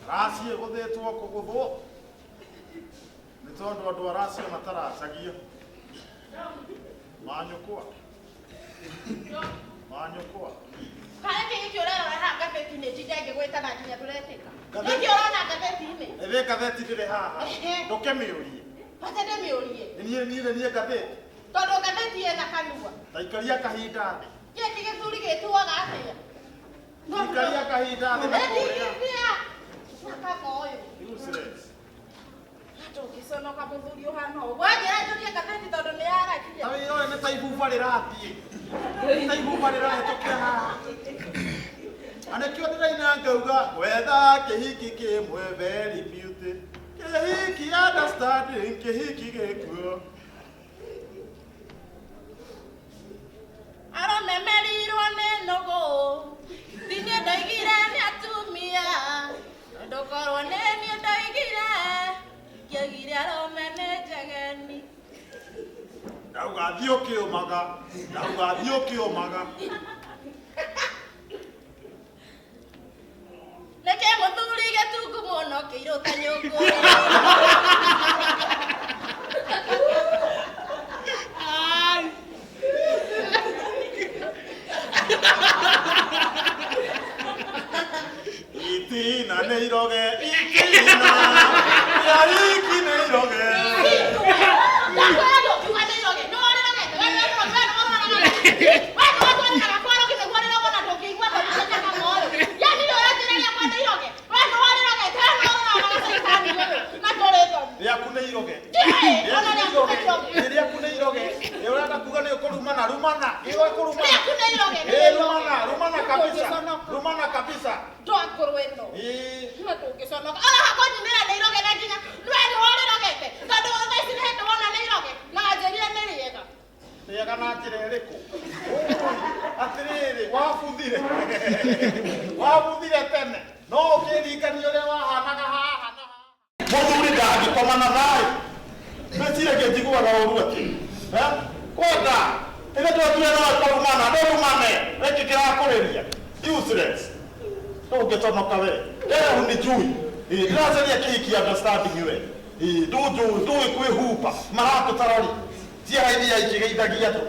Racia guthetwo kuguthwo ni tondu andu a Racia mataracagia manyukwa kare kingi kiurera na gazeti ni tijenge gwita na nginya turetika niki urona gazeti ni eve gazeti dire haha ndoke miurie patende miurie nie gazeti tondu gazeti ena kanua taikaria kahinda thi kiki githuri gituaga atia taikaria kahinda thi na kuria nakakoyo useless hato kisonoka muthuri uhana uguo njira njurie gazeti tondu ni yarakinya tawi yo ne taibuba rirathie taibuba rirahetũkia haha anekio ndĩraina ngauga wetha kĩhiki kĩmwe very beauty kĩhiki understanding kĩhiki gĩkuo aromemerirwo nĩ nũgũ ndinie ndoigire nĩ atumia ndokorwo nĩ niĩ ndoigire ngĩoigire arũme nĩ njegeni ndauga thiĩ ũkĩũmaga nĩkĩ mũthuri gĩtungu mũno kĩirũta nyũngũ itina nĩ iroge itina ya iki nĩ iroge rumana kabisa twakorweno na tungiconoka ala hakonyimira nĩ iroge na nginya nĩ warĩrogete tondũ thaici nĩ hĩndĩ wona nĩ iroge na anjĩrire nĩ rĩega rĩega na njĩra ĩrĩkũ atĩrĩrĩ wabuthire tene no ũkĩririkania ũrĩa wahanaga haha na haha mũthuri ndangĩkoma na thayũ meciria njiguaga ũru atĩ kwenda ĩrĩa twatuire no kũrumana ndũrumane rĩngĩ kĩrakũrĩria useless ndũngĩconoka we hunijui ndĩracaria kĩhiki understanding we ndũĩ kwĩhumba maratũtarari ciara-inĩ ya ikĩgeithagia andũ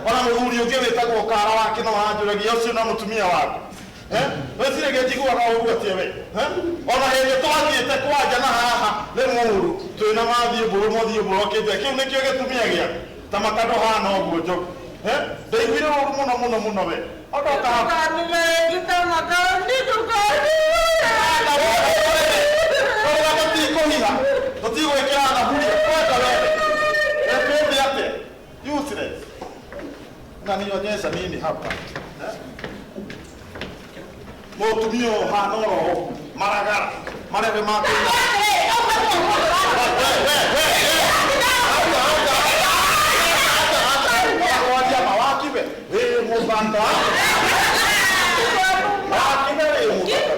ona mũthuri ũngĩ wĩtagwo kara wake no wanjũragia ũcio na mũtumia wake weciragia njiguaga ũru atĩ we ona hĩndĩ twathiĩte kwanja na haha nĩ mũũru twĩna mathiĩ mbũrokĩte kĩu nĩkĩo gĩtumia gĩake ta makando hana ũguo njogu ndaiguire ũru mũno we tũtigwĩkĩra thaburia kwenda wele ĩkũndĩ atĩ useless na nionyesha nini hapa mũtumia ũhana oro maragara marebe makũina mawakiwe mũthaka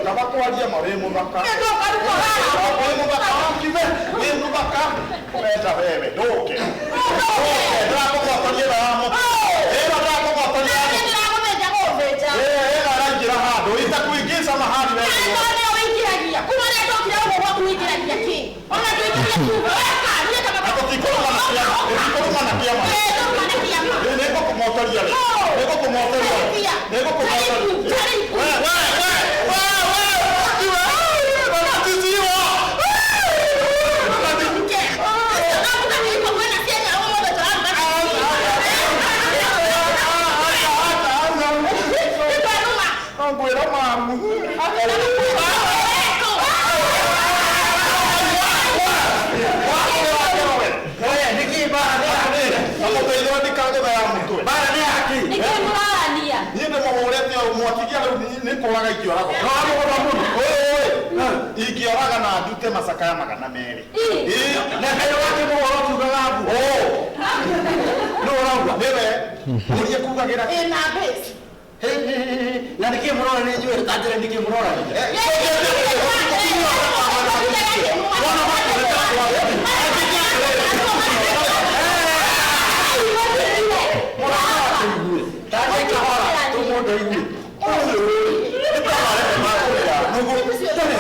nabakwaria marĩ mũthaka wakiwe wĩ mũthaka wenda wewe ndũke ndĩrakũgwatania yamo araingĩra handũ itakuingĩca mahali tũtikũrũmana kĩama nĩgũkũmotoria nĩkũraga ikĩoraga ingĩoraga na ndute macakaya 200 na kaĩ wake mũhoro tugaga mbu nĩ ũrauga nĩwe ũrie kugagĩra na base na nĩkĩ mũrora nĩ njũĩ tanjĩra nĩkĩ mũrora igu ni tamare ma kuya nugu tane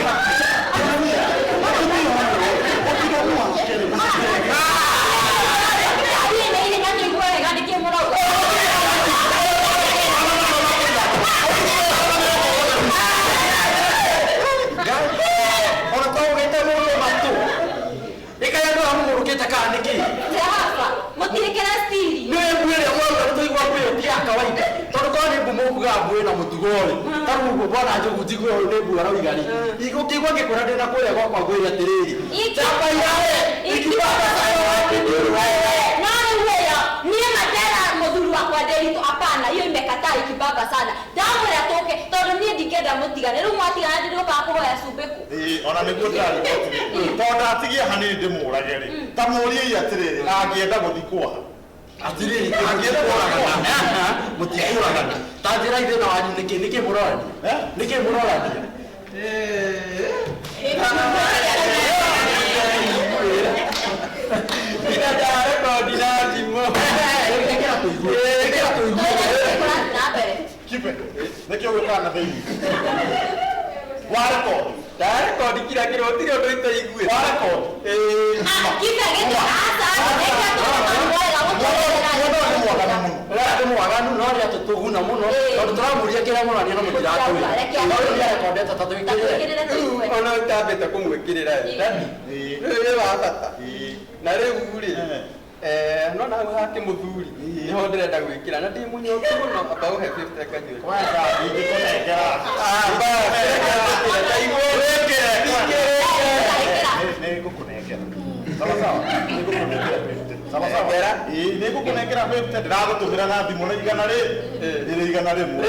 na mutugori taru go bwana njogu jigwe ne buara igari iko kigwa ngikora ndina kuria gwa kwa gwira tiriri chapa yae ikibaba sayo wapi ndio na wewe ni matera mudhuru wa kwa delito hapana hiyo imekataa ikibaba sana damu ya toke todo ni dikenda mutigane ru mwatigana ndio pa ko ya subeku ona migutari tonda atigie hanini ndimuragere tamurie yatiriri angienda guthikwa atiriri angienda kuragana mutikuraga tajira ide na wani niki murorani niki murorani ina dare ko dinati mo kipe nekio gukana thini wareko dare kira kira otire ndo itaigwe wareko kipe gete asa mwaganu no ria tutuguna muno tondu turamuria kira muno ni no mutiratu no ria rekondeta tatu ikirire ona tabeta kumwikirira ndani ni wa bata na riu ri no na hake muthuri ni ho ndirenda gwikira na ndi munyoki muno about 50 kanyu kwanza ndikunengera ba nigukunengera sawa sawa nigukunengera sawa sawa nigukunengera pete ndiragutumira na thimu na igana rimwe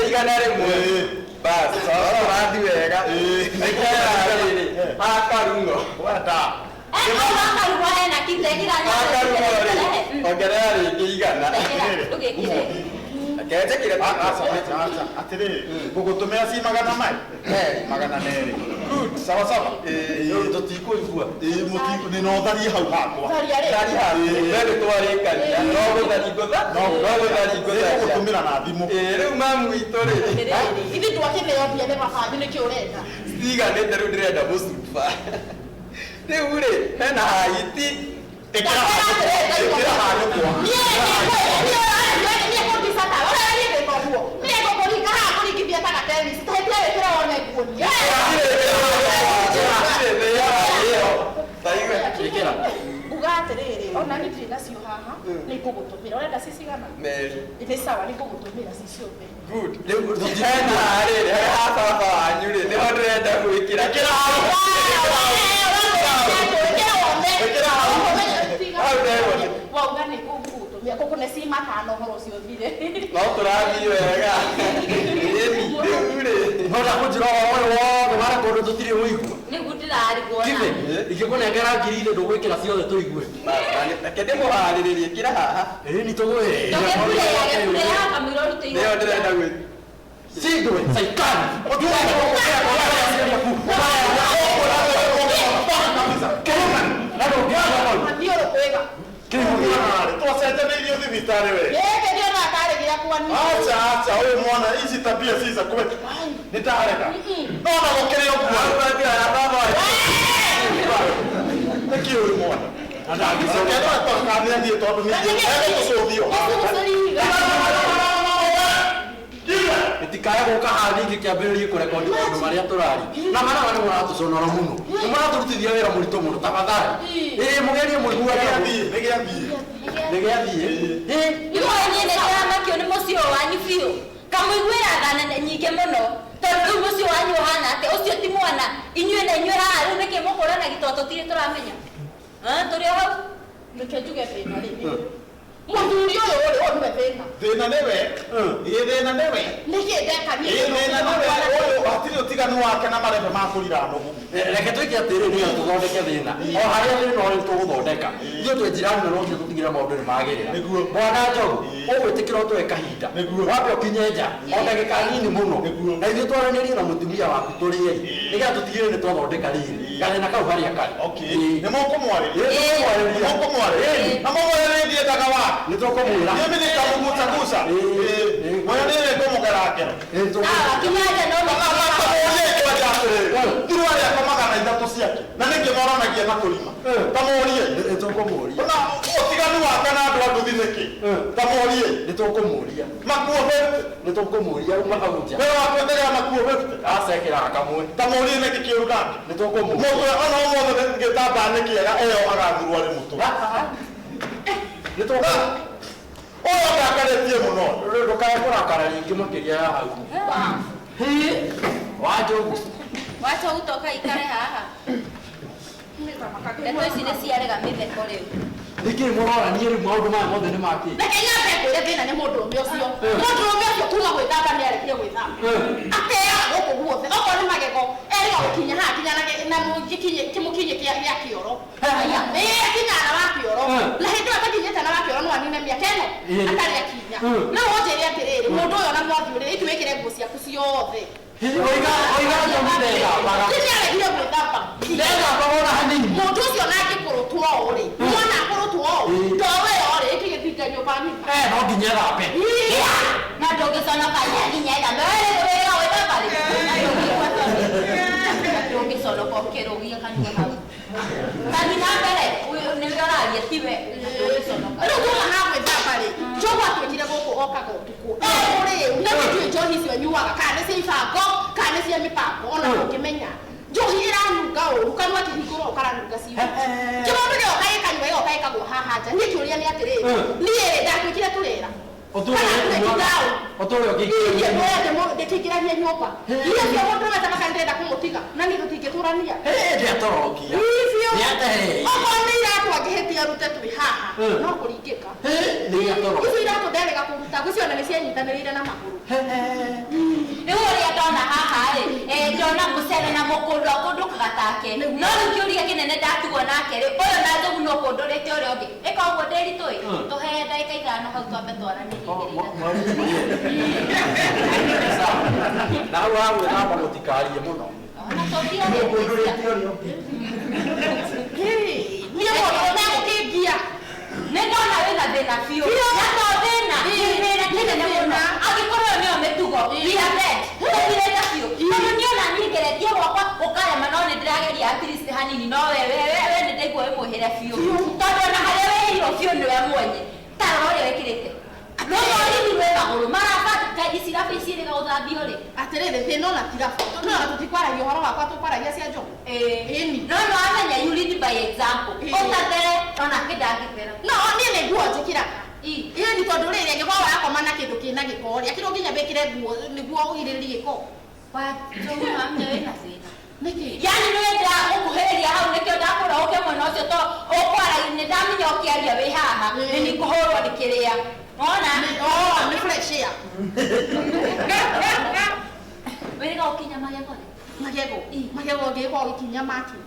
bas sawa bathi wega nikera riri akarungo wata ongerera rĩngĩ igana akenjekire atirĩ ngũgũtũmĩra ci magana magana merĩ sawa sawa tutikuigua nĩnotharie hau hakwa nĩtwarĩkania no gũtũmĩra na thimũ rĩu mamu witũ rĩ ithi twakĩneothia nĩ mabanyu nĩkĩ ũrenda citiganĩte rĩu ndĩrenda mũcuba rĩu rĩ hena haiti ĩkĩra hanyu kwa ona nĩ ndĩ nacio haha nĩ ngũgũtũmĩra ũrenda cicigana nĩ sawa nĩ ngũgũtũmĩra ci ciothe good rĩu hena rĩrĩ ha baba wanyu rĩ nĩho ndĩrenda gwĩkĩra wauga nĩ ngũgũtũmĩra kũkũ nĩ ci matano horo ũcio thire no tũrathiĩ wega rĩu rĩ nona kũnjĩra wothe wara kũndũ tũtirĩ mũigua nĩguo ndĩrarigwo kibe ingĩkũnengera ngiri ile ndũgwĩkĩra ciothe tũigue reke ndĩmũharĩrĩrie kĩra haha ni tũgwĩ nĩho ndĩrenda gwĩ Sigwe, saitani. twacenjanĩirio thibitarĩ we acha ũyũ mwana ici tabia ci za kwe nĩndarega no na gũkĩrĩ ũguo nĩkĩ ũyũ mwana ndangĩcokanĩathiĩ tondũ nĩtũcũthio itikaya gũka haha ningĩ kĩambĩrĩrie kũrekondi maũndũ marĩa tũrari na marĩa nĩ mũratũconora mũno nĩ mũratũrutithia wĩra mũritũ mũno tafadhali mũgerie mũiguanĩathiĩ nĩkĩramakio nĩ mũciĩ wanyu biũ kamũiguĩra thana nyingĩ mũno tondũ rĩu mũciĩ wanyu ũhana atĩ ũcio ti mwana inyuĩ na inyuĩ haha rĩu nĩkĩ mũkũranagi tondũ tũtirĩ tũramenya tũrĩ o hau nĩkĩ njuge thĩna rĩngĩ mũthuri ũyũ ũrĩ nĩwe thĩna nĩwe thĩna nĩwe nĩkĩ ndekanie thĩna nĩwe ũyũ hatirĩ ũtiganu wake na marebe ma kũrira nũgũ reke twĩke atĩrĩ nĩgetha tũthondeke thĩna o harĩa thĩna ũrĩ tũgũthondeka ithuĩ twĩ njĩra nene no nginya tũtigĩre maũndũ nĩ magĩrĩra mwana njogu ũgwĩtĩkĩra ũtũe kahinda wambe ũkinye nja o ndagĩka nini mũno na ithuĩ twaranĩrie na mũtumia waku tũrĩe nĩgetha tũtigĩre nĩ twathondeka rĩrĩ gathĩna kau harĩa karĩ nĩmũkũmwarĩria na mũmwarĩrie ndiendaga wake nĩ tũkũmwĩra mimi nikamugusagusa moyo nile ngomugera kero. Ah, kinyaja no no. Turuari akomaga na ithatu ciake. Na niki moranagia na kulima. Tamurie. Nitũkũmũria. Na utiganu wake na andu anduthi niki. Tamurie. Nitũkũmũria. Makuo hete. Nitũkũmũria uma hau nja. Wewe wakwendea makuo hete. Acekĩraga kamwe. Tamurie niki kiuru gake. Nitũkũmũria. Mũndũ ona ũmothe ngĩtamba niki ega eyo agathurwo arĩ mũtũ. Nitũkũmũria. Oyo ndakaretie mũno. Ndũkae kũrakara rĩngĩ makĩria ya hau. Wanjũgu. Wacha utoka ikare haha. Ndeto ici nĩ ciarega mĩtheko rĩu. Nĩkĩ mũrorania rĩu maũndũ maya mothe nĩ makĩ? Reke nyambe kwĩre thĩna nĩ mũndũrũme ũcio. Mũndũrũme ũcio kuuma gwĩthamba nĩ arekia gwĩthamba. Ateaga gũkũ guothe. Okorwo nĩ magego erĩga gũkinya haha kinya na kĩmũkinyĩ gĩa kĩoro. Akinyaga wa kĩoro. Na hĩndĩ ĩyo atakinyĩte na wa kĩoro no anine mĩaka ĩno atarĩ akinya. No wonjĩre atĩrĩrĩ mũndũ ũyũ na mwathi ũrĩ itũ wĩkĩre nguo ciaku ciothe. Oiga njomi ndethambaga. Nĩaregire gwĩthamba. Ndethambaga ona hanini. Mũndũ ũcio na angĩkũrũtwo ũrĩ. Mwana akũrũtwo ndowe ũrĩ ĩkĩgĩthinga nyũmba nini. No nginya thambe. Na ndũngĩconoka nginya ĩthambe. Wĩra wĩthamba rĩ. Ndũngĩconoka ũkĩrũgia kanua hau. Kathi na mbere nĩwe ũraria tiwe. Ndũngĩconoka. Rĩu tuma ha gwĩthamba rĩ. Njogu atwĩkire gũkũ okaga ũtukũ. Ũrĩ na nĩtũĩ njohi icio nyuaga kana nĩ cia ibango kana nĩ cia mĩbango ona ũngĩmenya. Njohi ĩranunga ũru kanua kĩhingũrwo ũkaranunga ciu. Kĩmũndũ gĩoka gĩkanyua gĩoka gĩkagwo haha nja. Niĩ kĩũria nĩ atĩrĩrĩ. Niĩ ndatwĩkire tũrĩra. Otũrĩa ndĩkĩingĩrania nyũmba. Iria cia mũndũ ũrĩa makamaka ndĩrenda kũmũtiga. Na niĩ tũtingĩtũrania. Ndĩatorokia. Okorwo nĩ iratũ angĩhĩtia rute twĩ haha. No kũringĩka. Icio iratũ nderega kũruta. Ngwĩciona nĩ cianyitanĩrĩire na magũrũ. Rĩu ũrĩa ndona haha rĩ, ndona mũcere na mũkũndũ akũndũkaga take. No rĩu kĩũria kĩnene ndatigwo nake rĩ, ũyũ na njogu no kũndũrĩte ũrĩa ũngĩ. Ĩka ũguo ndĩritũĩ. Tũhe ndagĩka ithano hau twambe twaranĩrie. Na hau ha gwĩthamba mũtikarie mũno. Ona tũtira nĩ Mũndũrĩte ũrĩa ũngĩ. Niĩ mũndũ ũmegũkĩngia. nĩ ndona wĩna thĩna biũ. Na to thĩna. Wĩra kĩnene mũno. Angĩkorwo nĩyo mĩtugo. Ũthirĩte biũ. Tondũ nĩona niĩ ngeretie gwakwa ũkarema no nĩ ndĩrageria at least hanini no we nĩ ndaigua wĩ mũhĩre biũ. Tondũ ona harĩa wĩhĩirwo biũ nĩwe mwene. Tarora ũrĩa wĩkĩrĩte. Rũthori rwĩ magũrũ maraba kaingĩ cirabu ici ĩrĩga gũthambio rĩ. Atĩrĩrĩ thĩna ona tirabu. No tũtikwaragia ũhoro wakwa tũkwaragia cia njogu. Ĩni. No amenya you lead by example. Ũtathere ona kĩndangĩtera. No niĩ nĩ nguo njĩkĩraga. Ĩni tondũ rĩrĩ angĩkorwo wakoma na kĩndũ kĩna gĩko rĩ akĩrwo nginya wĩkĩre nguo nĩguo ũgirĩrĩrie gĩko. Njogu amenya wĩna thĩna. Nĩkĩ? Yani nĩ wenda gũkuhĩrĩria hau nĩkĩo ndakũra ũke mwena ũcio to ũkwaragia nĩ ndamenya ũkĩaria wĩ haha nĩ nĩkũhũrwo nĩ kĩrĩa. Ona nĩ fresh air. wĩrĩga ũkinya magego rĩ. Magego ngĩkoo gĩkinya maki.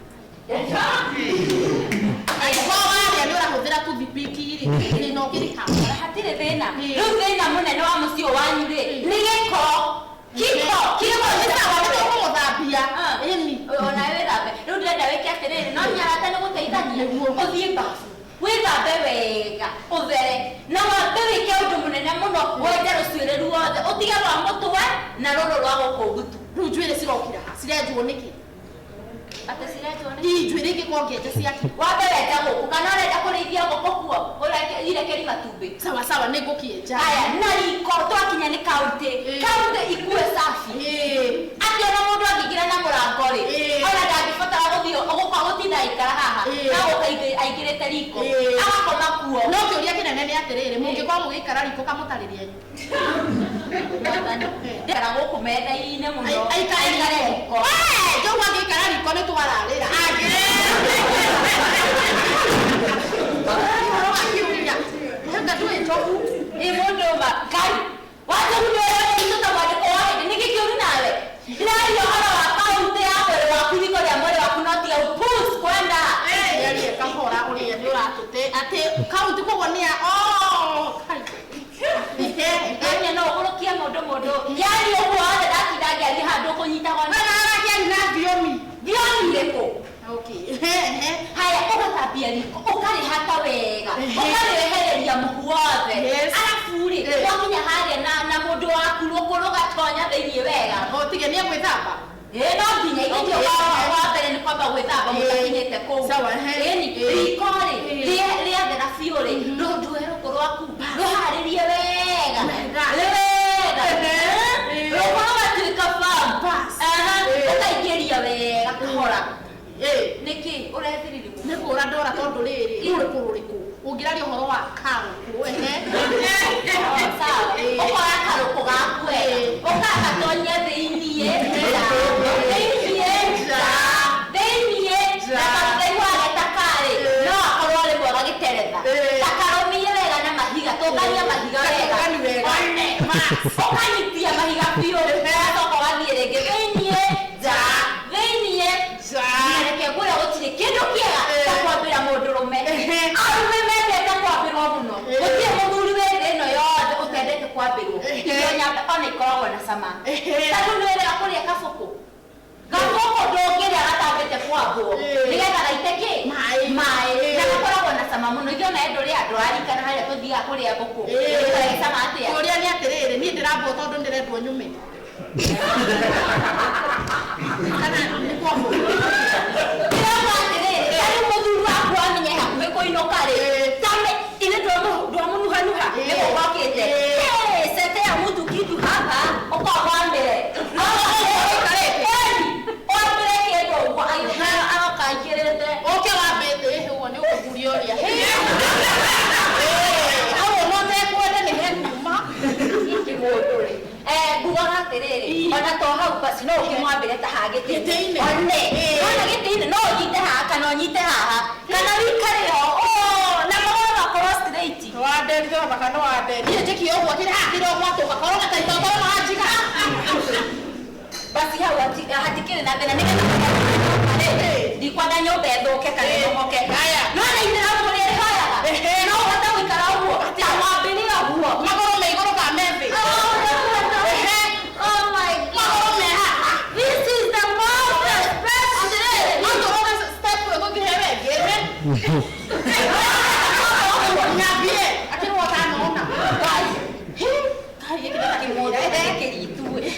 Angĩkorwo waria nĩ ũrahũthĩra tũthibiki rĩ thĩna ũngĩrĩka. Hatirĩ thĩna. Rĩu thĩna mũnene wa mũciĩ wanyu rĩ nĩ gĩko. Kĩko nĩ sawa nĩ tũkũmũthambia. Ĩni. Ona wĩthambe. Rĩu ndĩrenda wĩke atĩrĩrĩ no nyarata nĩ gũteithania. Ũthiĩ mbafu. Wĩthambe wega ũthere na wambe wĩke ũndũ mũnene mũno wenje rũcuĩrĩ ruothe ũtige rwa mũtwe na rũrũ rwa gũkũ gutu. Rĩu njuĩrĩ cirokĩra ha cirenjwo nĩkĩ? Atĩ cirenjwo nĩkĩ? Njuĩrĩ ingĩkorwo ngĩenja ciaki. Wambe wenja gũkũ kana ũrenda kũrĩithia ngũkũ kuo irekeri matumbĩ. Sawa nĩ ngũkĩenja. Aya na riko twakinya nĩ kaunti ikue safi. Atĩ ona mũndũ angĩingĩra na mũrango rĩ ona ndangĩbatara gũthiĩ ũgũka gũtinda aikara haha na gũka aingĩrĩte riko agakoma kuo. No kĩũria kĩnene nĩ atĩrĩrĩ mũngĩkorwo mũgĩikara riko kamũtarĩria ndĩkara gũkũ metha-inĩ mũno aikare riko. Njogu angĩikara riko nĩ twararĩra. Mũndũ ma Ngai wanjogu nĩ ũrĩa tũta mwandĩko wa hĩndĩ nĩ gĩkĩũru nawe ndĩraria ũhoro wa kaunti ya mwĩrĩ waku riko rĩa mwĩrĩ waku no tiga pus kwenda yarie kahora ũrĩa nĩ ũratũte atĩ kaunti koguo nĩ ya anya no ũgũrũkie mũndũ yani ũguo wothe ndatinda ngĩaria handũ kũnyitagwo arakiari na thiomi rĩkũ. Haya ũgathambia riko ũkarĩhata wega ũkarĩehereria mũhu wothe. Arabu rĩ wakinya harĩa na mũndũ waku rũkũ rũgatonya tonya thĩinĩ wega Hotigania gwĩthamba. no nginya irio wa mbere nĩ kwamba gwĩthamba mũtakinyĩte kũu riko-rĩ rĩathera biũ-rĩ rũnduĩ rũkũ rwaku rũharĩrie wega rũkorwo gatuĩka ũkaingĩria wega kahora nĩkĩ ũrethiriri nĩ kũra ndora tondũ rĩrĩ rũrĩkũ ũngĩraria ũhoro wa karũkũ ũkora karũkũ gaku wega ũkagatonya thĩiniĩ na karuthai wageta karĩ no akorwo rĩ mwega gĩteretha gakarũmie wega na mahiga tũngania mahiga wega ũkanyitia mahiga biũ ũgacoka ũgathiĩ rĩngĩ thĩiniĩ reke ngwĩra gũtirĩ kĩndũ kĩega ta kwambĩra mũndũrũme arũme mendete kwambĩrwo mũno gũtirĩ mũthuri wĩ thĩ ĩno yothe ũtendete kwambĩrwo irio nyambe ona ikoragwo na cama tondũ nĩ wĩrega kũrĩa kabũkũ ndũngĩrĩa gatambĩte kwambwo nĩgetha gaite kĩ maĩ na gakoragwo na cama mũno ithuĩ ona ndũrĩa andũ arikana harĩa tũthiaga kũrĩa mbũkũ gĩkoragwo cama atĩa ũrĩa nĩ atĩrĩrĩ niĩ ndĩrambwo tondũ ndĩrendwo nyume kana nĩ kwambwo mũthuri waku wamenye hakuhĩ kũinũka-rĩ tame ine ndwamũnuhanuha nĩgũgokĩte sete ya mũtu kitu hapa ũkagwambĩre ombĩre kĩndũ ũguo agokaingĩrĩte ũke wambĩte ũguo nĩ ũkũguria ũrĩa notekwende nĩ heniuma ikĩgũndũrĩ ngugaga atĩrĩrĩ ona to hau basi no ũkĩmwambĩre ta ha gĩtĩ-inĩ ona gĩtĩ-inĩ no ũnyite haha kana ũnyite haha kana wĩikare ho na magũrũ makorwo straight wanderitho makano wanderie njĩki ũguo kĩrĩ haha kĩrogwatũ gakorwo gataitho korwo mahanjiga basi hau hatikĩrĩ na thĩna nĩgetha ndikwaga nyũmba ĩthũke kana ĩmomoke no na ine hau mũrĩa rĩhoyaga no ũhote gũikara ũguo ta mwambĩrĩra guo magũrũ me igũrũ ka me thĩ oh my god this is the most expensive step ũgũthiĩ wengĩ nyambie akĩrwo tanoona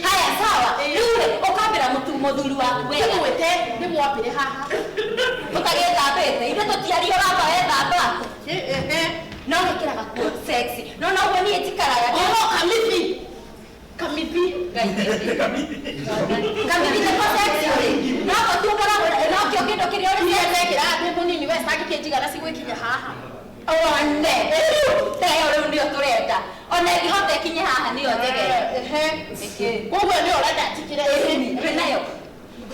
haya sawa rĩu ũkambĩra mũthuri waku wega ndĩmwĩte ndĩmwambĩre haha ũtagĩthambĩte ithe tũtiario ramba wethamba no gĩkĩraga kuo sexy no naguo niĩ njikaraga kamithi nĩko sexy ũrĩ no gũtungoragwo nokĩo kĩndũ kĩrĩa ũrĩ nĩendekĩra ndĩ mũnini we citangĩkĩnjigana cigwĩkinya haha one teo rĩu nĩo tũrenda ona ĩngĩhota ĩkinye haha nĩyo njegere koguo nĩ ũrenda njikire nayo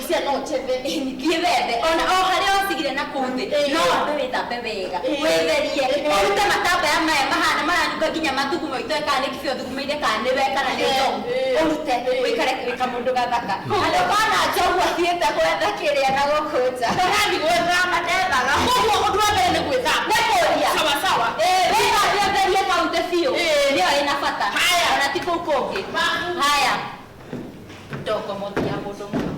cia no njethe thiĩ wethe ona o harĩa ũcigire na kũu thĩ no wambe wĩthambe wega wĩtherie ũrute matambaya maya mahana maranunga nginya mathugumo itoĩ kana nĩ kĩbio thugumo-inĩ kana nĩ we kana nĩ njogu ũrute wĩikare wĩ kamũndũ gathaka andũ kana njogu athiĩte gwetha kĩrĩa na gũkũnja nani gwĩthamba ndethaga koguo ũndũ wa mbere nĩ gwĩthamba nĩ kũria sawa wĩthambe ũtherie kaunti biũ nĩyo ĩna bata ona ti kũu kũngĩ haya ndogo mũthia mũndũ mũno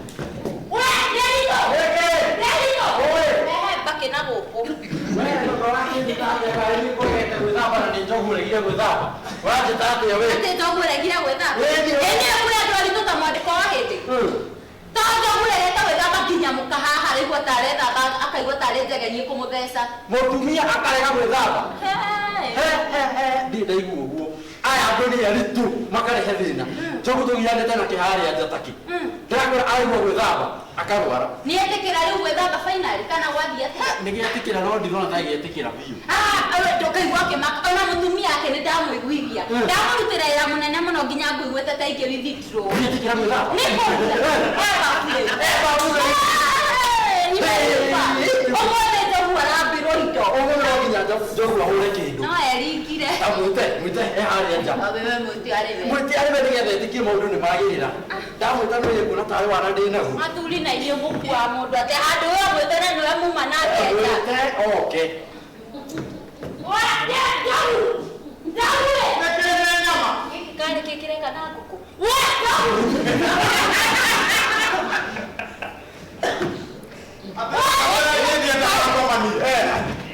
bakĩ na gũkũ atĩ njogu ũregire gwĩthamba ĩnĩyo kũrĩ andũ aritũ ta mwandĩko wa hĩndĩ to njogu regete gwĩthamba nginya mũka haha rĩguo tarethamba akaigua tarĩ njegerie kũmũtheca mũtumia akarega gwĩthamba ndirĩ ndaigua ũguo aya andũ nĩ aritũ makarehe thĩna njogu tũgianĩte na kĩharĩa nja takĩ ndĩrakwĩra aigua gwĩthamba akarwara nĩetĩkĩra rĩu gwĩthamba fainali kana gwathiĩ atĩa nĩgĩetĩkĩra no ndirona ta gĩetĩkĩra biũ ndũkaigua akĩmaka ona mũtumia ake nĩ ndamũiguithia ndamũrutĩra wĩra mũnene mũno nginya ngũiguĩte ta ingĩ withdraw gĩetĩkĩra gwĩthamba ũmũthĩ njogu arambĩrwo indo ũguo no nginya njogu ahũre kĩndũ no eringire mwĩte harĩa nja wewe mwĩte arĩ we mwĩte arĩ we nĩgetha ĩtĩkie maũndũ nĩ magĩrĩra ndamwĩta nĩwe kuona tarĩ wana ndĩ naguo mathuri na inyuĩ mũkua mũndũ atĩ handũ ũyũ mwĩte na nĩwe muma nake nja oke gĩkĩ karĩ kĩkĩreka na ngũkũ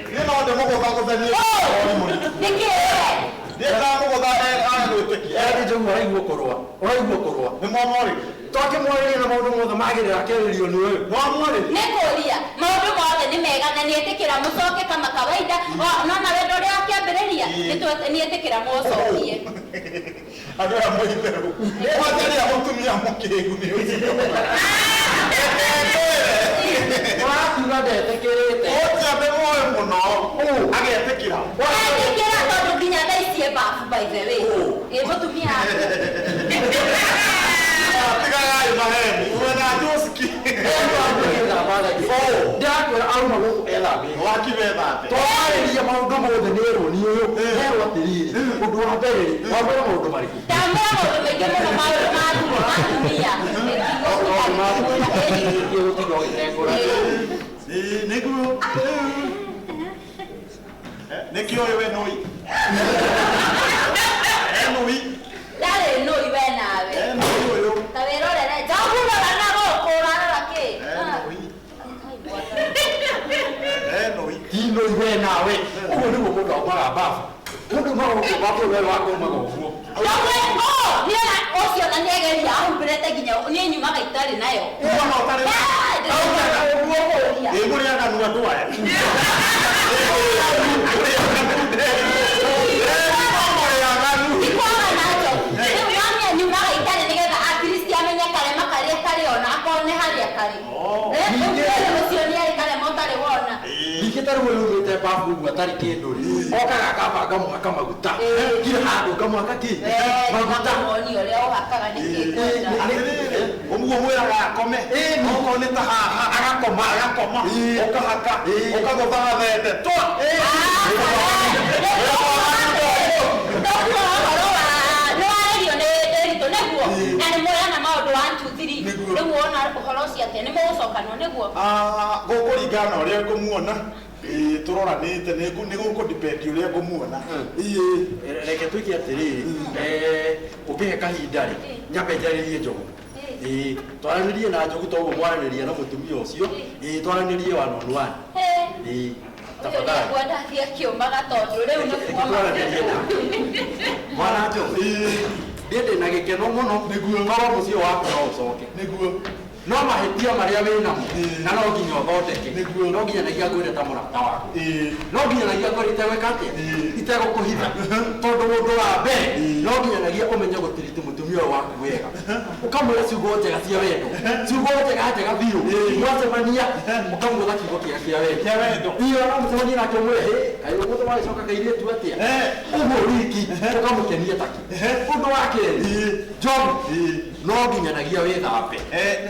Nino de mogo ba ko zani. nĩkĩ Dia ta mogo ba ai ai lo teki. Ndani njogu araigua kurwa. Nĩ mwamori. Twakĩmwarĩria na maũndũ mothe magĩrĩra akĩarĩrio nĩ wewe. Mwamori. Nĩkũria maũndũ mothe nĩ mega na nĩetĩkĩra mũcoke kama kawaida no na wendo ũrĩa akĩambĩrĩria nĩetĩkĩra mũcokie. Andũ aya mũitherũ. Mwatheria mũtumia mũkĩgu nĩ ũcio. Wakiuga ndetĩkĩrĩte. Ũciambe muoyo mũno. Agetĩkĩra. Etĩkĩra tondũ nginya thaa ici e bafu by the way. Mũtumia tigagai maheni. Wena Joski. Ndakwĩra auma gũkũ ethambĩte. Wakibethate. Twarĩria maũndũ mothe nĩ erwo nĩ ũyũ. Erwo atĩrĩrĩ, ũndũ wa mbere wambere maũndũ marĩkũ? ndamwĩra maũndũ maingĩ mũno maũndũ ma atumia. Nĩguo. Nĩkĩo we nũi. Nũi. Ndarĩ nũi we nawe. Nũi ũyũ. Ta wĩrorere njagũrora na gũkũ ũrarora kĩ? Nũi. Ti nũi we nawe. Ũguo nĩguo mũndũ aumaga babu. Mũndũ maũndũ wake we wakaumaga ũguo. Niĩ ũcio na nĩegeria ahumbĩrĩte nginya niĩ nyumaga itarĩ nayo. Ũguo ũtarĩ nayo. Mũrĩaganu andũ aya. Ikwaga nacho. Rĩu mami anyumaga itarĩ nĩgetha akiristi amenye karema karĩa karĩ ona akone harĩa karĩ. Ũcio nĩarĩ karema ũtarĩ wona. Ningĩ tarĩ we umĩte babu ũguo atarĩ kĩndũ rĩ. Okaga akamba mũhaka maguta. Kira handũ ngamũhaka kĩ? Maguta. Moni ũrĩa ũhakaga nĩ kĩndũ. Ũguo mwĩraga akome. Okorwo nĩ ta haha agakoma. Ũkahaka. Ũkagũthaga thete. Twa. Gũkũringana ũrĩa ngũmuona tũroranĩte nĩ gũkũdipendi ũrĩa ngũmuona. Reke twĩke atĩrĩrĩ, ũngĩhe kahinda rĩ nyambe njarĩrie Njogu. Twaranĩrie na Njogu toguo mwaranĩria na mũtumia ũcio. Twaranĩrie one on one. Tafadhali. Ndathia kĩũmaga tondũ rĩu nĩ Mwana Njogu. Ndĩ na gĩkeno mũno nĩguo korwo mũciĩ waku no ũcoke. Nĩguo. No mahĩtia marĩa wĩnamo na no nginya ũthondeke. No nginyanagia ngwĩre ta mũrata waku. No nginyanagia ngwĩre itegwĩka atĩa? Itegũkũhitha. Tondũ mũndũ wa mbere no nginyanagia ũmenye gũtiriti mũtumia waku wega. Ũkamwĩra ciugo njega cia wendo. Ciugo njega biũ. Mwacemania ũkamwĩra kiugo kĩega kĩa wendo. Iyo no mũcemanie nake ũmwĩre hĩ kaĩ ũmũthĩ wagĩcoka kairĩtu atĩa? Ũguo wiki ũkamũkenia taki. Ũndũ wa kerĩ Njogu no nginyanagia wĩthambe.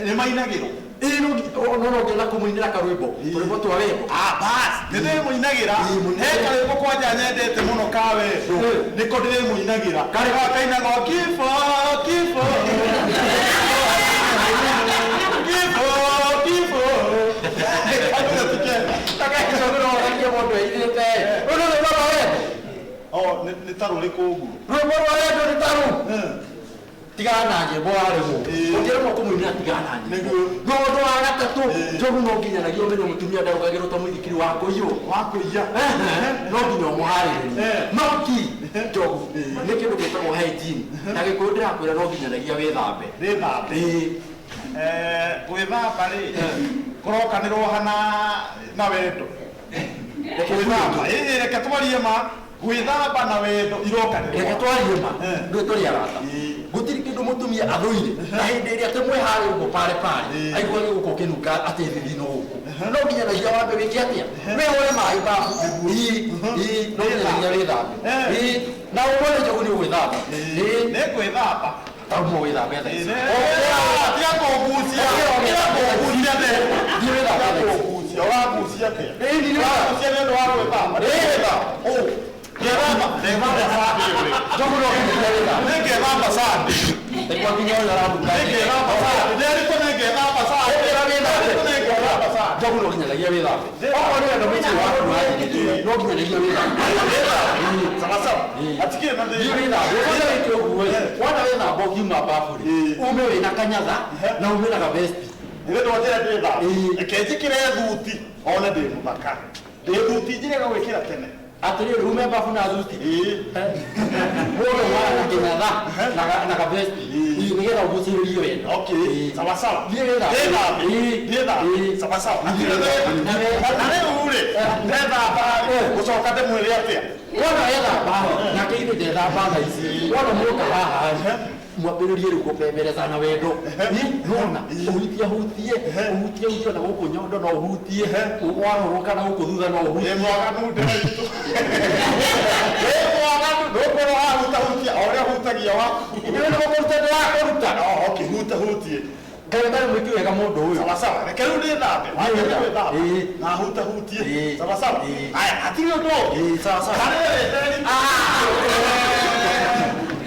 Nĩ mainagĩrwo. No ngĩenda kũmũinĩra karwĩmbo tũrĩmbo twa wendo. Bas nĩ ndĩmũinagĩra. He karwĩmbo kwanja nyendete mũno ka wendo nĩko ndĩrĩmũinagĩra. Karĩ gakainagwo kifo kifo kifo. Takaicogerũragia mũndũ eithĩte. Ũndũ nĩ rwĩmbo rwa wendo. Nĩ ta rũrĩkũ ũguo? Rwĩmbo rwa wendo nĩ ta rũu. Tigana na nyĩmbo warĩmwo. Ũngĩremwo kũmũinĩra tigana na nyĩmbo. No ũndũ wa gatatũ Njogu no nginyanagia ũmenye mũtumia ndarũgagĩrwo ta mũithikiri wa kũiywo. No nginya ũmũharĩrĩrie. No ki Njogu nĩ kĩndũ gĩtagwo hygiene. Na Gĩkũyũ ndĩrakwĩra no nginyanagia wĩthambe. Gwĩthamba rĩ kũrokanĩrwo hana na wendo. Gwĩthamba reke twarie ma. Gwĩthamba na wendo irokanĩrwo. Reke twarie ma. Ndũĩ tũrĩ arata. Gũtirĩ kĩndũ mũtumia athũire na hĩndĩ ĩrĩa atĩ mwĩ harĩ ũguo pare aigua gĩgũkũ ũkĩnunga atĩ thithi no gũkũ. No nginyanagia wambe wĩke atĩa? Wĩhũre maĩ babu. No nginyanagia wĩthambe. Na ũmwĩre Njogu nĩ ũgwĩthamba. Nĩ gwĩthamba. Tauma wĩthambe thaa ici. Tiga kũngucia. Thiĩ wĩthambe thaa ici. Ũrangucia atĩa? Ũrangucia nĩ ũndũ wa gwĩthamba. Ngethamba sande ũrĩ. Njogu no nginyanagia wĩthambe. Ngethamba sande. Nĩguo nginya ũyũ araruta. Ngethamba sande. Nĩarĩkũ nĩ ngethamba sande. Njogu no nginyanagia wĩthambe. Okorwo nĩ wendo mũciĩ waku no nginyanagia wĩthambe. Atikĩrĩ na thĩna. Wĩthambe. Ũrĩa wĩke ũguo wona wĩthamba ũkiuma babu rĩ ume wĩna kanyatha na ume na gavesti. Nĩgetha njĩra ndĩthamba. Reke njĩkĩre thuti one ndĩ mũthaka. Ndĩ thuti njĩrega gwĩkĩra tene. atiri rume bafu na zuti wono wana kinadha na kabesti ni ngera ubusiriyo wena Okay, sawa sawa. Nenda. Sawa sawa. Nane ule. Nenda ba usoka de mwili atia. Wana yenda ba na kile ndenda ba ici wana muka haha mwambĩrĩrie rĩu gũpembeleza na wendo nona ũhutie na gũkũ nyondo no ũhutie warũrũka na gũkũ thutha no ũhutie Mwaganu ndĩraitũ. Mwaganu ndũkorwo hahutahutia ũrĩa hutagia waku. nĩ gũkũruta ndĩrakũruta Okay, hutie. ngai mwĩki wega mũndũ ũyũ Sawa sawa. Reke rĩu ndĩthambe. Na hutahutie. Sawa sawa. Aya, hatirĩ ũndũ ũngĩ. sawa sawa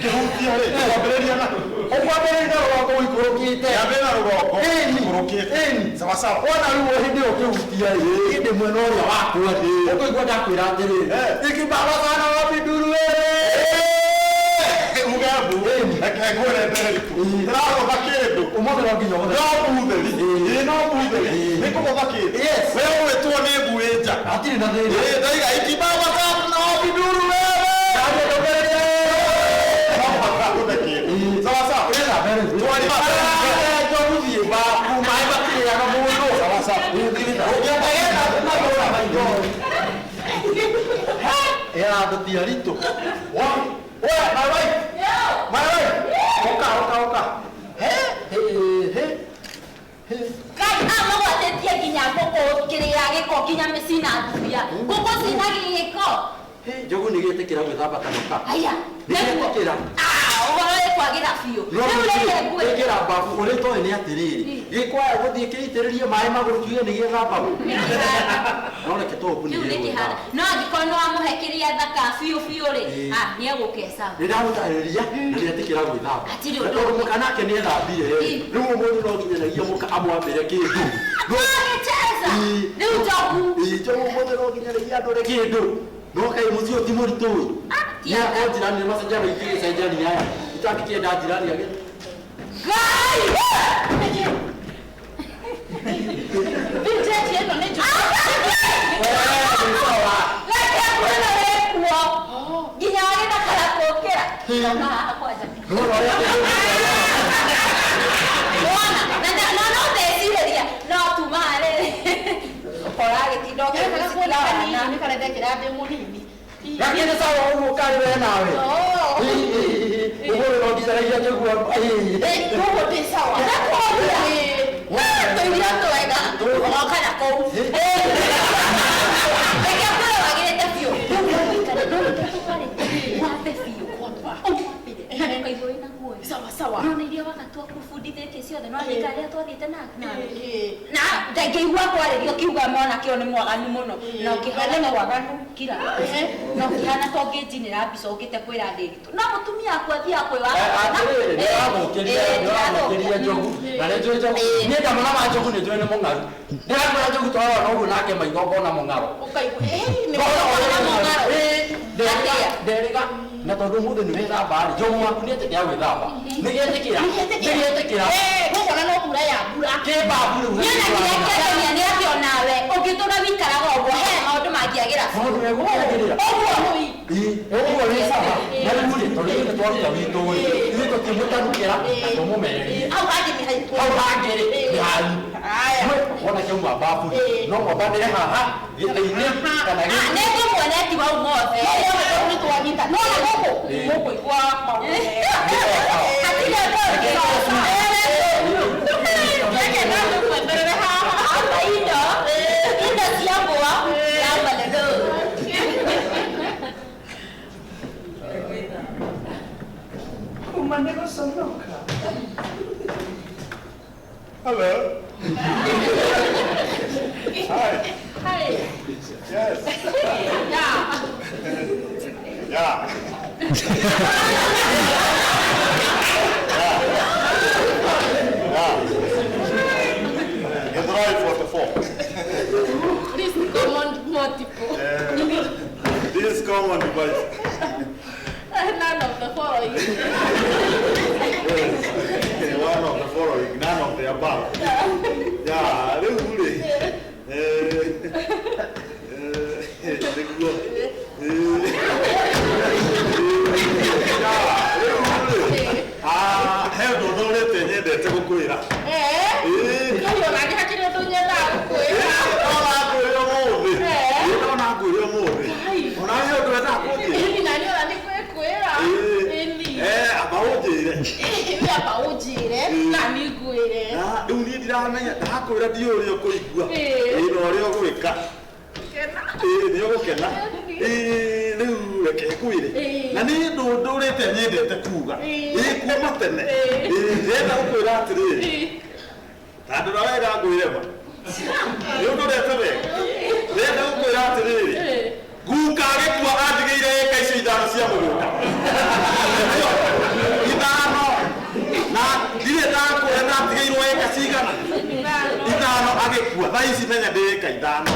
Kihutia rĩ. Kwambĩrĩria na ũkwambĩrĩria rũgongo ikũrũkĩte Yambĩra rũgongo. Ikũrũkĩte. Sawa sawa. Wona rĩu hĩndĩ ĩyo ũkĩhutia hĩndĩ mwena ũrĩa wakwa ũkũigua ndakwĩra atĩrĩrĩ ikibaba sana wapinduru Mugabu. Reke ngwĩre nderitu. Ndĩragũtha kĩndũ. ũmũthĩ no nginya ũhũthĩre No butheri. Nĩ kũgũtha kĩndũ. Yes. Wewe ũgĩtwo nĩ mbuĩ nja. hatirĩ na thĩna Ndaiga ikibaba sana na wapinduru wewe. Sawa sawa. Twari ndũtiaritũ Ngai amũgwatetie nginya ngũkũ kĩrĩa gĩko nginya mĩcina thuya ngũkũ cina gĩko njogu nĩ gĩtĩkĩra gwĩthamba kanũka aya nĩgĩtĩkĩra ũhoro nĩ kwagĩra biũ rĩu reke ngwĩ ĩkĩra mbabu ũrĩa toĩ nĩ atĩrĩrĩ gĩkwaya gũthiĩ kĩitĩrĩrie maĩ magũrũ kiuge nĩ gĩthamba no reke tũũbu nĩ rĩu nĩ kĩhana no angĩkorwo nĩ wamũhe kĩrĩa thaka biũ biũ rĩ nĩ egũkeca nĩ ndamũtarĩria nĩ gĩtĩkĩra gwĩthamba Hatirĩ ũndũ tondũ mũka nake nĩ ethambire rĩu ũmũthĩ no nginyanagia mũka amwambĩre kĩndũ agĩcheza rĩu njogu ũmũthĩ no nginyanagia andũ rĩ kĩndũ no kaĩ mũciĩ ti mũritũ ũyũ nĩakorwo njirani nĩ macenjana ingĩgĩcenjania aya itangĩkĩenda njirani agĩ Ngai Vintage ĩno nĩ njũru. reke kwĩna wĩkuo nginya wagĩna karakũkĩra ona haha kwanja Mwana, no ndecirĩria no tumarĩ ũkora agĩtinda ũkĩmũcikirana Nĩ karenda kĩrathĩ mũnini. lakini sawa ũguo ũkarĩ we nawe ũguo no nginyanagia njĩguo Koguo ndĩ sawa. tũiria twega ũgoka na kũu reke kwĩra wagĩrĩte biũ wambe biũ ũkaigua wĩna guoya Sawa sawa. nona iria wagatua kũbundithĩtie ciothe no andĩka arĩa twathiĩte na ndangĩigua kwarĩrio ũkiuga mwanake ũyũ nĩ mwaganu mũno na ũkĩhana mwaganu kira na ũkĩhana to ngĩnjinĩra mbica ũkĩte kwĩra ndĩritũ no mũtumia akwa athiaga atĩrĩrĩ nĩwamũkĩria njogu na nĩ njũĩ njogu niĩ ndamona wa njogu nĩ njũĩ nĩ mũng'aru ndĩrakwĩra njogu twarora na ũguo nake maitho ngona mũng'aro nderiga na tondũ mũndũ nĩ wĩthamba rĩ njogu waku nĩ etĩkĩra gwĩthamba nĩ gĩetĩkĩra Gũkona no mbura ya mbura. kĩmbabu rĩu Niona kĩrĩa nĩ atĩ onawe ũngĩtũra wĩikaraga ũguo he maũndũ mangĩagĩra maũndũ megũkagĩrĩra ũguo nĩ sawa na rĩu rĩ tondũ ithuĩ nĩ twaruta witũ rĩ ithuĩ tũkĩmũtanukĩra na tũmũmereria Hau hangĩ nĩ haitũ. hau hangĩ rĩ nĩ hanyu wona kĩauma mbabu no mwambanĩre haha gĩtĩ-inĩ kana nĩ ngũmuona ti wau mothe Nĩ twanyita. No na gũkũ mũkũigua maũndũ mega. hatirĩ reke no tũkwenderere haha amba indo cia mbũa yamba nĩndũ Hello. Hi. Hi. Yes. Yeah. Yeah. Get the right 44. This common multiple. This is common device. None of the following. One of the following, none of the above. Yeah, really. he ndondorete nyendete gukwira Ndio nake hakiri ndo nyenda kukwira. Ona ngwire muthi. Ona ngwire muthi. Ona yo ndwenda kuthie. Hivi nani ona kukwira? Abaujire. Abaujire na nigwire. Na uni ndiramenya ndakwira ndiurio kuigua. No rio gwika. Kena. Ndio gukena. Riu reke kwire. Na ni ndundurite nyendete kuga. Kuma tene. Ndenda gukwira atiriri. Tandu na wega ngwire ma. Ni ndurite we. Ndenda gukwira atiriri. Guka gikwa andigire eka icio ithano cia mugunda. Ithano. Na ndire ndakwira ndatigirwo eka cigana. Ithano agikua. Thaa ici menya ndika ithano.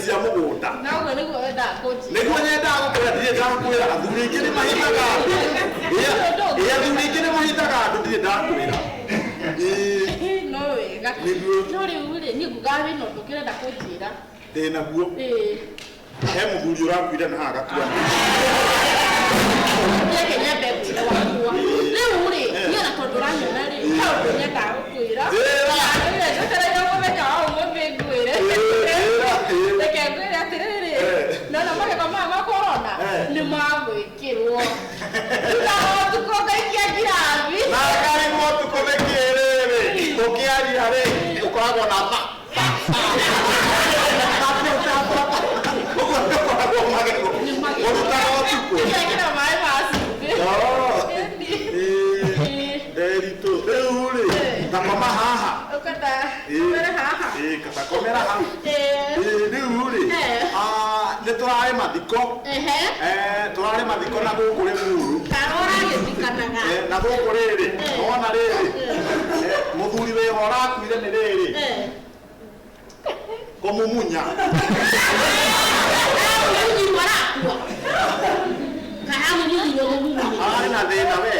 Cia mugunda. Na ugo niguo wenda kujia. Niguo nyenda gukwira ndire ndakwira athuri ingi ni mahitaga andu. Athuri ingi ni mahitaga andu ndire ndakwira. No wega. No riu ri ni gugawe no ndukirenda kujira. Ndina guo. He muthuri urakwire na hagatua. Yeke nyambe kwira wakua. Riu ri ni na tondu ranyona ri. Hau nyenda gukwira. Ndio ndio kumenya au ngombe ngwire. Reke ngwire atiriri. No make kama makorona. Ni magwikirwo. Ndio tukogekia giravi. Na gari motu komekiriri. Ukiaria ri ukoragwo na ma. Mama haha. Ukata. Komera haha. Kata komera haha. Riu ri. Nituraari mathiko. Turaari mathiko na guku ri muru. Karora githikanaga. Na guku riri. Wona riri. Muthuri we horakuire ni riri. Komumunya. Munyi warakua. Kana munyi yo munyi. Na thina we.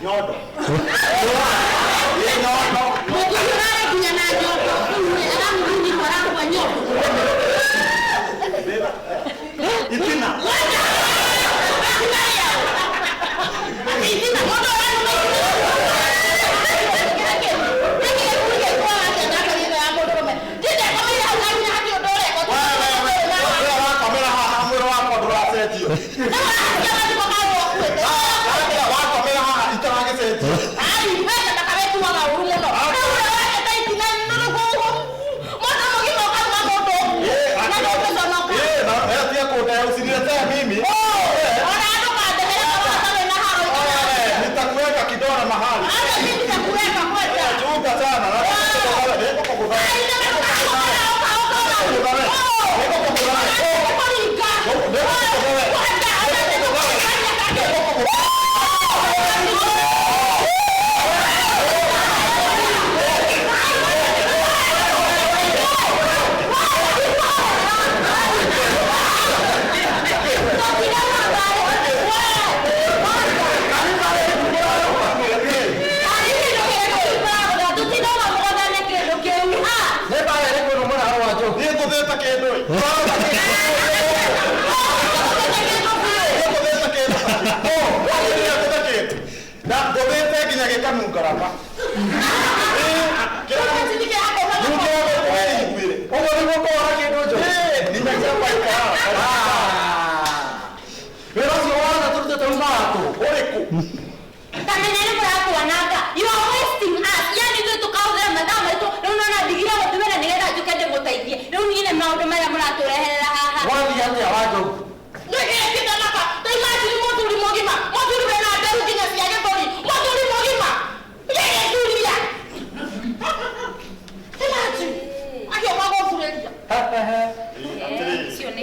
Nyondo. Nyondo. Mukirare kunya na nyondo. Era munyi warakua nyondo. Itina. Itina moto wanu.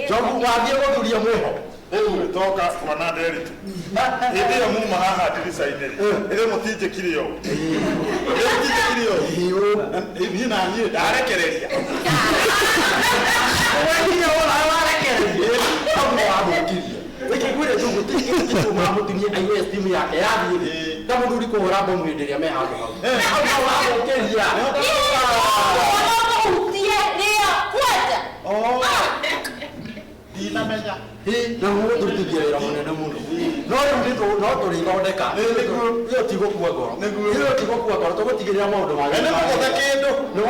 Jogu wathie guthuria mwiho. Riu toka kwana nderitu. Hindi yo muma haha ndirica-inĩ rĩ. Ĩrĩ mũtinjĩkire ũũ. Mũtinjĩkire ũũ. Niĩ na niĩ ndarekereria. Wewe wala warekereria. Hapo wamukirie. Wikigwire Jogu tikitu mamutumie aiwe stimu yake yathie. Ta muthuri kuhura bomu hĩndĩ ĩrĩa me handũ hau. Hapo wamukiria. ndinamenya na mũndũ tũrutithia wĩra mũnene mũno no rĩu no tũrĩthondeka ĩyo ti gũkua ngoro ĩyo ti gũkua ngoro tũgũtigĩrĩra maũndũ mangĩ nĩ mũgũthe kĩndũ rĩu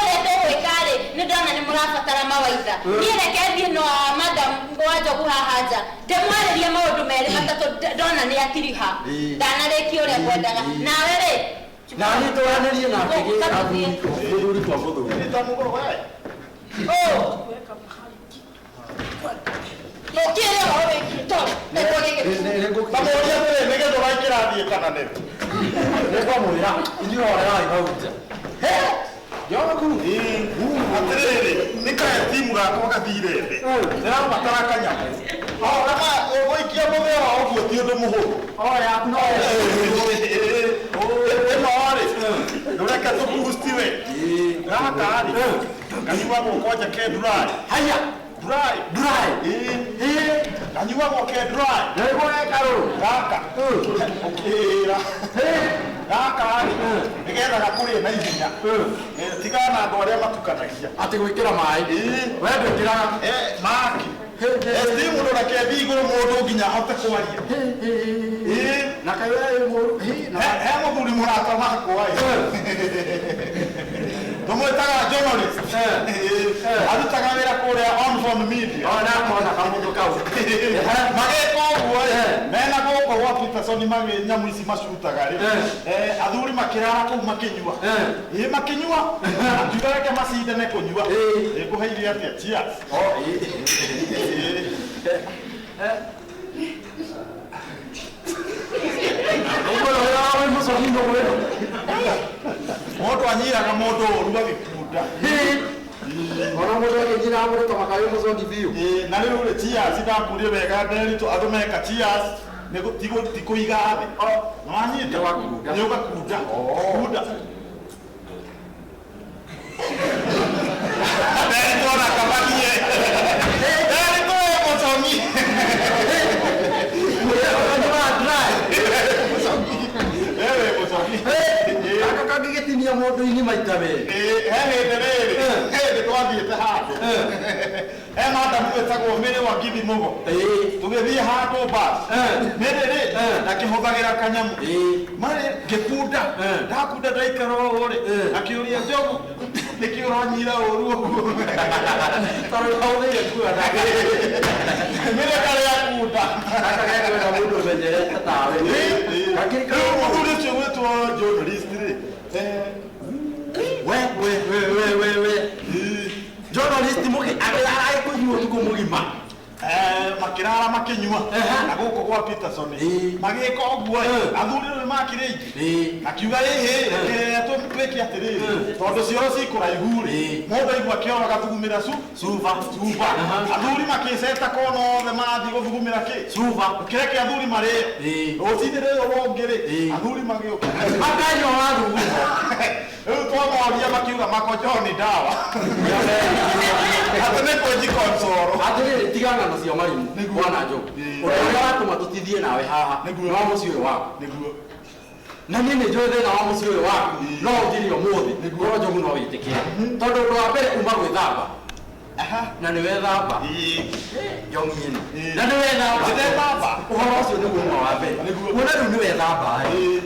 ũrete gwĩkarĩ nĩ ndona nĩ mũrabatara mawaitha niĩ reke thiĩ no madam wa Njogu haha nja ndĩmwarĩrie maũndũ merĩ matatũ ndona nĩ atiriha ndanarĩkia ũrĩa ngwendaga nawe rĩ na nĩ tũranĩrie nake mũthuri kwa mũthuri Nokire hore kito. Pamoja vile nige ndo waikira thiĩ kana nĩ. Nĩkwamwĩra inyuĩ orera ibaunja. Yoku atĩrĩrĩ nĩ kae timu gakwa gathire thĩ. Ndĩrabatara kanyamũ. Kama ũgũikia mũthĩa wa ũguo ti ũndũ mũhũthũ. Yaku no ĩno-rĩ ndũreke tũbustiwe. Gaka-rĩ kanyuagwo koja ke dry. Haya dry. Kanyuagwo ke dry. Nĩguo gekarũ Gaka ũkĩra gaka-rĩ nĩgetha gakũrĩe na ihenya. Tigana na andũ arĩa matukanagia atĩ gwĩkĩra maĩ we ndwĩkĩraga maki estimu ndo reke thiĩ igũrũ mũndũ nginya ahote kwaria. na kaĩ we mũru he mũthuri mũrata wakwa tũmwĩtaga journalist arutaga wĩra kũrĩa on media nakona kamũndũ kau magĩka ũguo mena gũkũ gwa Peterson nyamũ ici macutaga-rĩ athuri makĩrara kũu makĩnyua makĩnyua akiuga reke macindane kũnyua ĩkũheire atĩa cheers mũndũ anyiraga mũndũ ũru agĩkunda ona mũndũ agĩnjira mũndũ kamakaĩ mũcoki biũ na rĩu rĩ cheers ndakurie wega nderitũ andũ meka cheers ti kũiga thĩ nĩwanyita nĩ ũgakunda kunda nderitũ ona kabakie nderitũ mũcomi akakagĩgĩtinia mũndũ-inĩ maita merĩ hĩndĩ rĩrĩ twathiĩte handũ he madamu wĩtagwo Mĩrĩ wa Ngĩthi Mũgo tũgĩthiĩ handũ basi Mĩrĩ-rĩ nakĩhũthagĩra kanyamũ marĩ ngĩkunda ndakunda ndaikara ũũ-rĩ akĩũria Njogu nĩkĩ ũranyira ũru ũguo tondũ kahũthĩire kuona Mĩrĩ karĩa kunda akagĩkwenda mũndũ ũmenyerete tawe mũthuri ũcio gwĩtwo journalist-rĩ we journalist mũgĩ agĩkũnyua ũtukũ mũgima makĩrara makĩnyua na gũkũ gwa Peterson magĩka ũguo athuri rĩu makĩrĩ aingĩ akiuga twĩke atĩrĩrĩ tondũ cioro cikũraihu-rĩ mũndũ aigua kĩoro agathugumĩra cuba athuri makĩceta kona othe marathiĩ gũthugumĩra cuba kĩreke athuri marĩe rũcinĩ rĩrĩ rũngĩ-rĩ athuri magĩũka makanyua wathugumo rĩu twamoria makiuga makojoni ndawa atĩ nĩ kwĩjikonsoro atĩrĩrĩ tigana na cio marimũ bwana Njogu ũrĩa watũma tũtithiĩ nawe haha nĩ wa mũciĩ ũyũ waku na niĩ nĩ njũĩ thĩna wa mũciĩ ũyũ waku no ũthire ũmũthĩ korwo Njogu no wĩtĩkĩre tondũ ũndũ wa mbere uma gwĩthamba na nĩ wethamba Njogu ĩno na nĩ wethamba ũhoro ũcio nĩguo ũmwe wa mbere kuona rĩu nĩ wethamba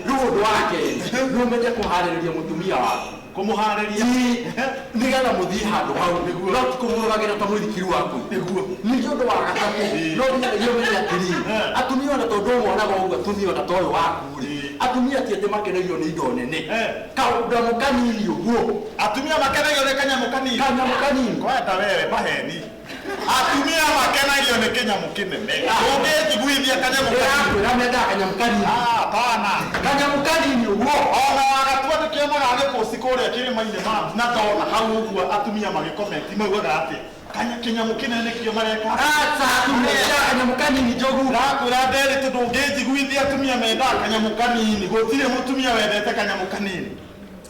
rĩu ũndũ wa kerĩ nĩ ũmenye kũharĩrĩria mũtumia waku kũmũharĩria nĩgetha mũthiĩ handũ hau no ti kũmũrũgagĩra ta mũithikiri waku ningĩ ũndũ wa gatatũ no nginyagia ũmenye atĩrĩrĩ atumia ona tondũ ũmonaga ũguo atumia ona ta ũyũ waku-rĩ atumia ti atĩ makenagio nĩ indo nene kaũndũ kanini ũguo atumia makenagio nĩ kanyamũ kanini kwenda wewe maheni atumia makenagio nĩ kĩnyamũ kĩnene ũngĩnjiguithia kanyamũ kanini mendaga kanyamũ kanini hapana kanyamũ kanini ũguo ona wagatua nĩkĩonaga gĩposti kũrĩa kĩrĩma-inĩ na ndona hau ũguo atumia magĩkomenti maugaga atĩ kĩnyamũ kĩnene kĩo mareka kanyamũ kanini Njogu ndakwĩra nderitũ ndũngĩnjiguithia atumia mendaga kanyamũ kanini gũtirĩ mũtumia wendete kanyamũ kanini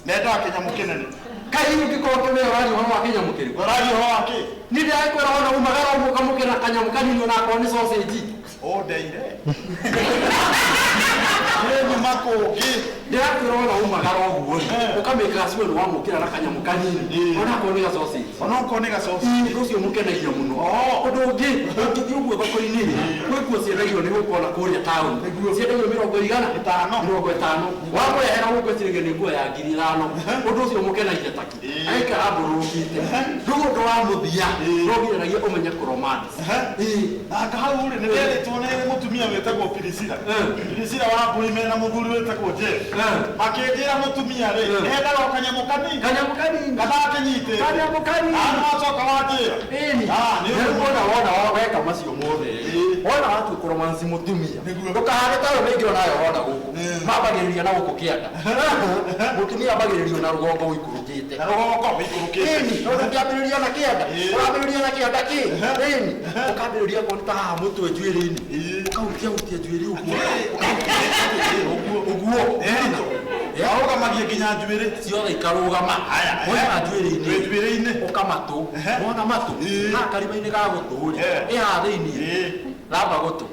nendaga kĩnyamũ kĩnene kahiũ ũngĩkorwo kĩmeo ũraria ũhoro wa kĩnyamũ kĩrĩ ũraria ũhoro wa kĩ nĩ ndĩrakwĩra ona umagara ũguo ũkamũkĩra kanyamũ kanini onakorwo nĩ sausage ũndeire nĩ nyuma kũngĩ ndĩrakwĩra ona magaro guo ukameka siwe no wamukira na kanyamu kanini ona ko ni gasosi ucio mukenagia muno undu ungi ngithii uguo thoko-ini gwikuo ciendagio ni gukona kuria town ciendagio 50 wamurehera guku ciringi ni nguo ya 5,000 undu ucio mukenagia taki aikara mburukite ndugu ndo wa muthia rogiragia umenya kuromance anga hau ri ni rĩtwo nĩ mũtumia wetagwo Pirisira wa mburi mena mũthuri wetagwo Jeff akĩnjĩra mũtumia rĩ endaga kanyamũ kanini gatakenyitĩte acoka wanjĩra nĩ wona weka macio mothe wona watu kuromance mutumia ndũkahane tayo mĩingĩ onayo wona gũkũ mambagĩrĩria na gũkũ kĩanda mũtumia ambagĩrĩrio na rũgongo wĩikũrũkĩte ũkambĩrĩria na kĩanda ũrambĩrĩria na kĩanda kĩ ũkambĩrĩria kũruta haha mũtwe njuĩrĩ-inĩ ũkahutia njuĩrĩ ũguo aũgamagia nginya njuĩrĩ ciothe ikarũgama wona njuĩrĩ-inĩ ũkamatũ wona matũ haha karima-inĩ ga gũtũ rĩ haha thĩiniĩ ramba gũtũ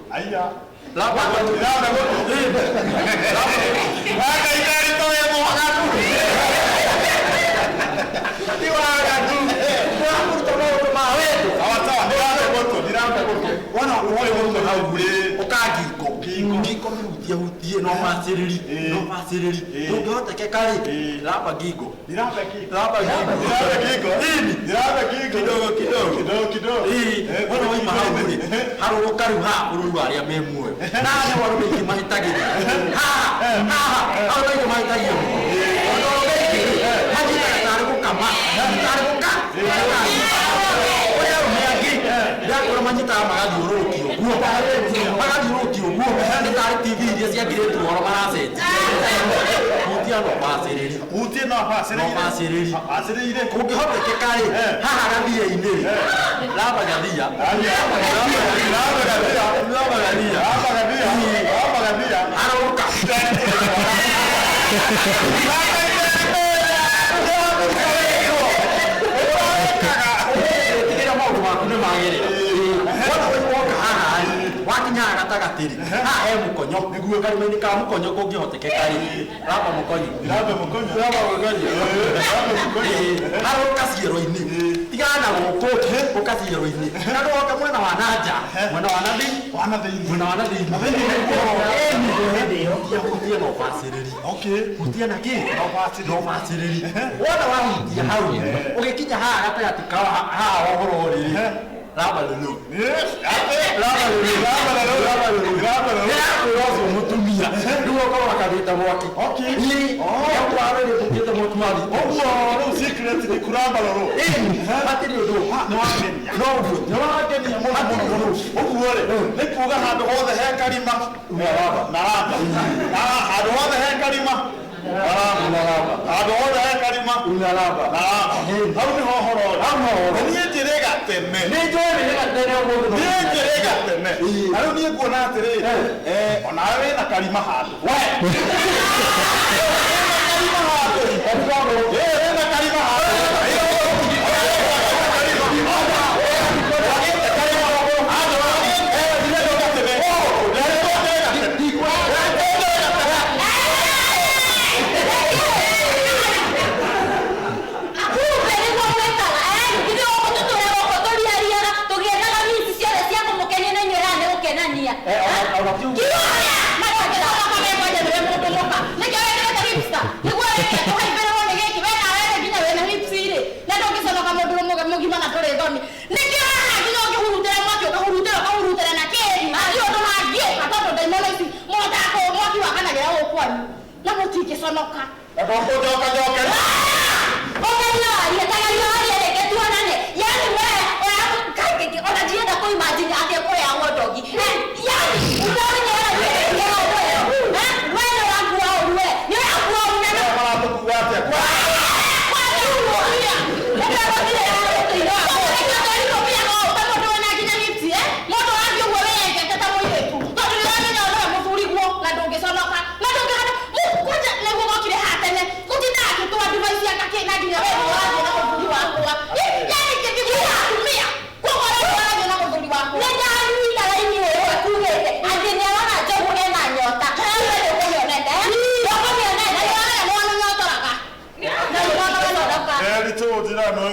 hutie no maciriri ndungihoteka ri ramba ngingo kidogo wona waima hau ri haruruka riu haha bururu aria me muoyo nane waru maingi mahitagiria haha aru maingi mahitagia majitaga tari gukama ndakora manyitaga magathiũrũrũkio guo nĩ tarĩ TV iria ciangirĩtwo ũhoro maracenjia hutia no bacĩrĩri kũngĩhotekeka rĩ haha gathia-inĩ rĩ ramba gathia harũrũka tigĩra maũndũ maku nĩ magĩrĩra wakinya gatagatĩrĩ haha he mũkonyo nĩguo karima-inĩ ka mũkonyo kũngĩhotekeka rĩ ramba mũkonyo harũrũka ciero-inĩ tigana na gũkũ ũka ciero-inĩ na ndũgoke mwena wa nanja mwena wa nathĩinĩ hutia no bacĩrĩri hutia na kĩ no bacĩrĩri wona wahutia hau ũgĩkinya haha gatagatĩ ka haha ũhoro rĩrĩ ramba lulu ucio mutumia ndio kwa wakabita mwaki hapo arore tukite mutumani oguo secret ni kuramba lolo atiri ndu no wagenia muno oguo re ni kuga handu hothe he karima na ramba handu hothe he karima handu hothe he karima hau ni hohoro ni njirega tene arä niä nguona atä rä onawe wä na karima handå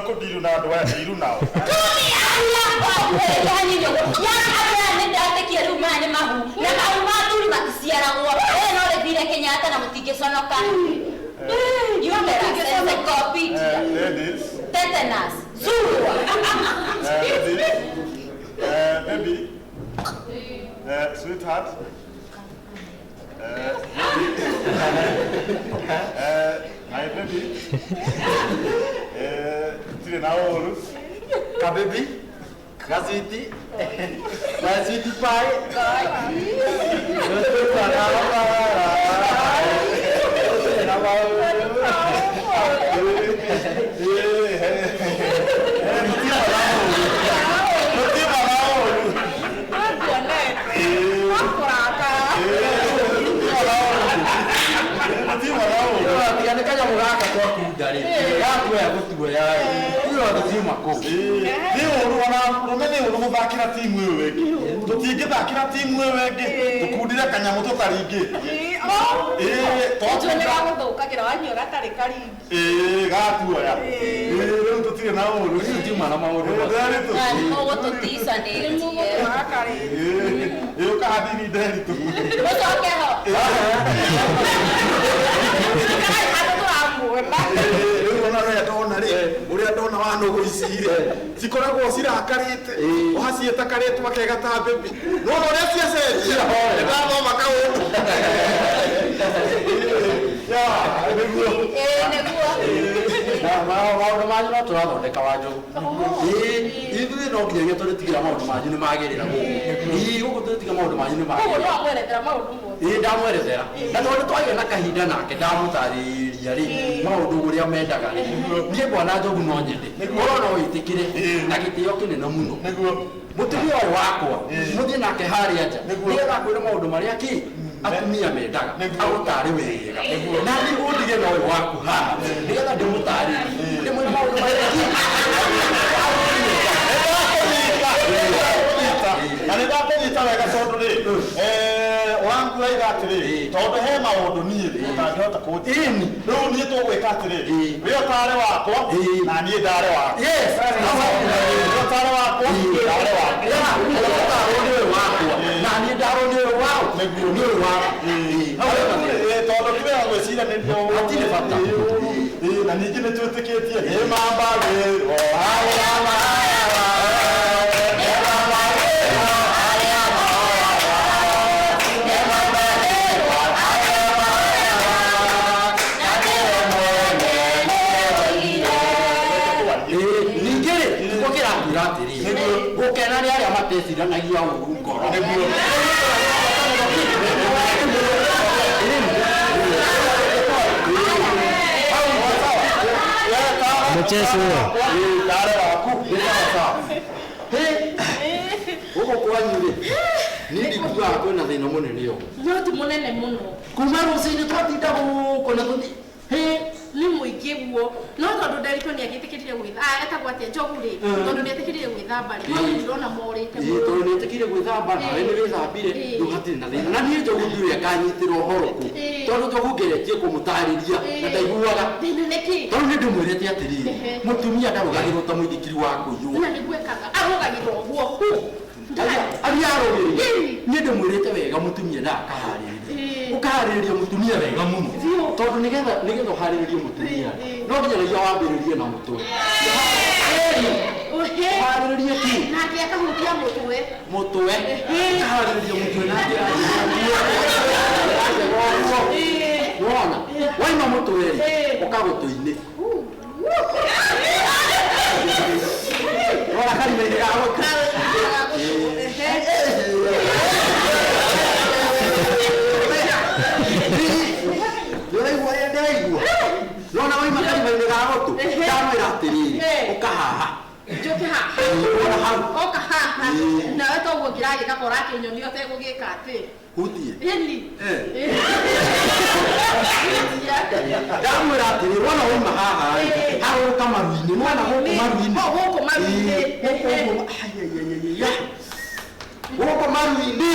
kudiru na ndo diru nao yani ndio ya nĩndatekia rĩu maya nĩ mahu na mahu ma turi maticiaragwo no le vile Kenyatta na mũtingĩconoka ladies tetanus surua baby sweetheart my baby tire na oru Ka baby. Kasiti. Kasiti pai. Tiga kaja muraka kwa kudari. Watu ya kutu ya. Hiyo ndio mako. Ni urwana rumene urumuthakira timu iyo wengi. Tutingithakira timu iyo wengi. Tukundire kanyamu tutaringi. Tuone waguthukagira wanyu gatari karingi. Gatuoya. Riu tutire na uru. Timu na maundu. no gũtũtica nĩ Iyo kahadini nderi tu. gũcoke ho Ona rä ndona rä å rä a ndona wa nå gå icire cikoragwo cirakarĩte ũhaciĩta karĩtwa kega ta mbĩmbi no å rä a ciacenjia nĩ ndathoma kaũndũ nĩguo maundu manyu no turathondeka wa njogu ithuĩ no nginyagia tũrĩtigĩra maundu manyu nĩ magĩrĩra gũkũ tũrĩtiga maundu manyu nĩ magĩrĩra ndamwerethera na tondũ twagĩa na kahinda nake ndamũtarĩria rĩ maũndũ ũrĩa mendaga rĩ niĩ mwana njogu no nyende ũrona wĩtĩkĩre na gĩtĩo kĩnene mũno mũtumia ũyũ wakwa mũthiĩ nake harĩa nja nĩgetha akwĩre maũndũ marĩa kĩ atumia mendaga agũtarĩ wega na niĩ ũndige na ũyũ waku haha nĩgetha ndĩmũtarĩrie ndĩmwĩre maũndũ marĩa na nä ndakånyita wega tondå rä årankuraitha atä rä tondå he maåndå niä åtangähota kånjini rä u niä tå gwä ka atä rä wä o tarä wakwa na niä ndarä wakwa tarä wakwa ndarä wakwa na niĩ ndarwo nĩ ũyũ wao nĩ ũyũ wao tondå kä wega gwä cira hatirĩ bata na ningä nä twä tä kä tie ä mambagä rwo gũkena nĩ arĩa mateciranagia ũru ngoro Mchezo gũkũ kwanyu rĩ niĩ ndikuaga kwĩna thĩna mũnene ũũ no ti munene muno kuma rũciinĩ twatinda gũkũ na tũthi nĩ mũingĩ guo no tondũ nderiko nĩ agĩtĩkĩrire gwĩthamba etagwo atĩa njogu rĩ tondũ nĩ etĩkĩrire gwĩthamba rĩ no ndĩrona morĩte tondũ nĩ etĩkĩrire gwĩthamba nawe nĩ wĩthambire rĩu hatirĩ na thĩna na niĩ njogu ndiũĩ akanyitĩra ũhoro kũ tondũ njogu ngeretie kũmũtarĩria na ndaiguaga thĩna nĩ kĩ tondũ nĩ ndĩmwĩrĩte atĩrĩrĩ mũtumia ndarũgagĩrwo ta mũithikiri wa kũiywo na nĩguo ekaga arũgagĩrwo ũguo arĩa arũgĩrĩire niĩ ndĩmwĩrĩte wega mũtumia ndakaharĩrĩria ũkaharĩrĩria mũtumia wega mũno tondũ nĩgetha ũharĩrĩrie mũtumia no nginyagia wambĩrĩrie na mũtwe harĩrĩrie ki nake akahutia mũtwe ũkaharĩrĩria mũtwe na njĩra wona waima mũtwe ũkagũtũ-inĩ rora karima-inĩ gagũtũ ndĩraigua rona waima karima-inĩ gagũtũ ndamwĩra atĩrĩrĩ ũkahaha njoke haha oka haha nawe toguo ngĩragĩka korakĩnyoni otegũgĩka atĩ hutie ĩni ndamwĩra atĩrĩ wona wauma haha harũrũka maru-inĩ mwana gũkũ maru-inĩ gũkũ maru-inĩ gũkũ maru-inĩ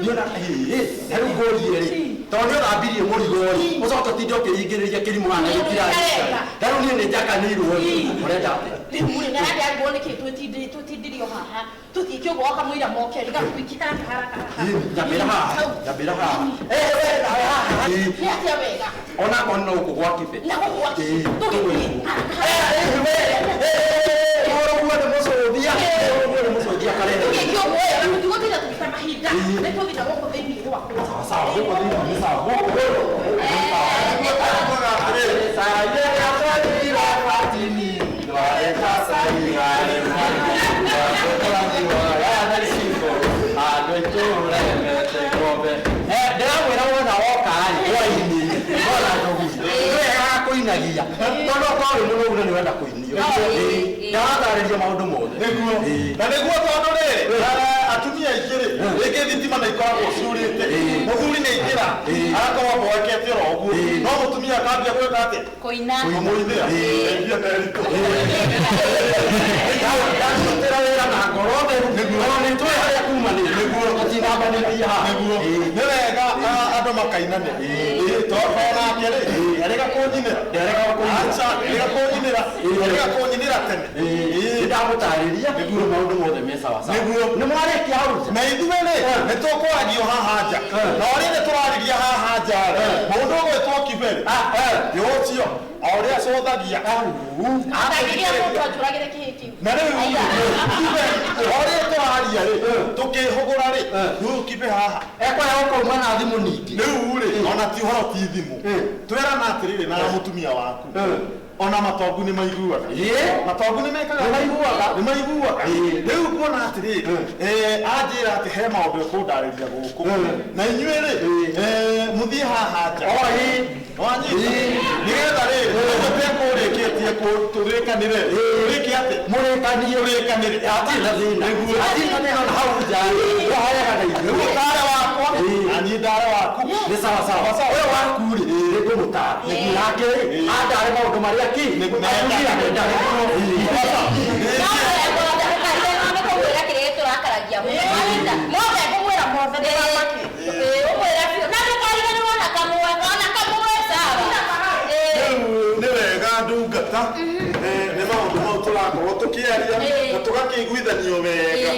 Niona heru ngũrie rĩ tondũ nĩ ũthambirie mũrigo rĩ ũcoka tinde ũkĩringĩrĩria kĩrimũ hana gĩkiraga tarũ niĩ nĩ njakanĩirwo ũrenda atĩa rĩu rĩ na rĩrĩa ngũo nĩkĩ twĩtindirio haha tũthiĩ kĩũguo kamũira moke rĩgakwĩkĩra haraka njambĩra haha nĩ atĩa wega ona korwo no gũkũ gwa kibe na gũkũ tũgĩthiĩ ũguo nĩ mũcũthia karere tũgĩkĩũguo wega tũtigũtinda tũgĩta mahinda nĩ tũthiĩ gũkũ thĩinĩ gwakwa sawa gũkũ thĩinĩ nĩ sawa ndĩramwĩra wona woka hwainĩ ona ndogu wega kũinagia tondũ okorwo wĩ mũnogu na nĩ wenda kũinio ndawatarĩria maũndũ mothe na nĩguo tondũ rĩrĩ atumia aingĩ rĩ rĩngĩ thitima na ikoragwo ciũrĩte mũthuri nĩ ingĩra agakorwo mboekete oro ũguo no mũtumia akambia gwĩka atĩa Kũina. kũmũinĩra ndia teritũ ndacutĩra wĩra na ngoro theru ona nĩ tũĩ harĩa kumanĩra nĩguo tũtinambanĩria haha nĩ wega andũ makainane tondũ nake rĩ erĩga kũnyinĩra erĩga kũnyinĩra tene ndamũtarĩria nĩguo maũndũ mothe me sawasawa nĩ mwarĩkia hau na ithuĩ rĩ nĩ tũkwaragio haha nja na ũrĩa nĩ tũrarĩria haha nja mũndũ ũgwĩtwo kibe rĩ ũcio o ũrĩa acũthagia na rĩu o ũrĩa tũraria rĩ tũkĩhũgũra rĩ rĩu kibe haha ekwaya ũkauma na thimũ ningĩ rĩu rĩ ona ti ũhoro ti thimũ twĩrana atĩrĩrĩ na mũtumia waku ona matongu nĩ maiguaga matongu nĩ mekaga nĩ maiguaga rĩu kuona atĩrĩrĩ anjĩra atĩ he maũndũ ekũndarĩria gũkũ na inyuĩ rĩ mũthiĩ haha nja nĩgetha rĩ tekũrĩkĩtie tũrĩkanĩre rĩkĩ atĩ mũrĩkanĩre atina thĩna na hau nja ũhayaga na rĩu ndare wakwa na niĩ ndare waku nĩ sawasawa ũyũ waku rĩ nĩngũmũtara nake andare maũndũ marĩa ki nĩ wega ndungata nĩ maũndũ mau tũrakorwo tũkĩaria na tũgakĩiguithanio wega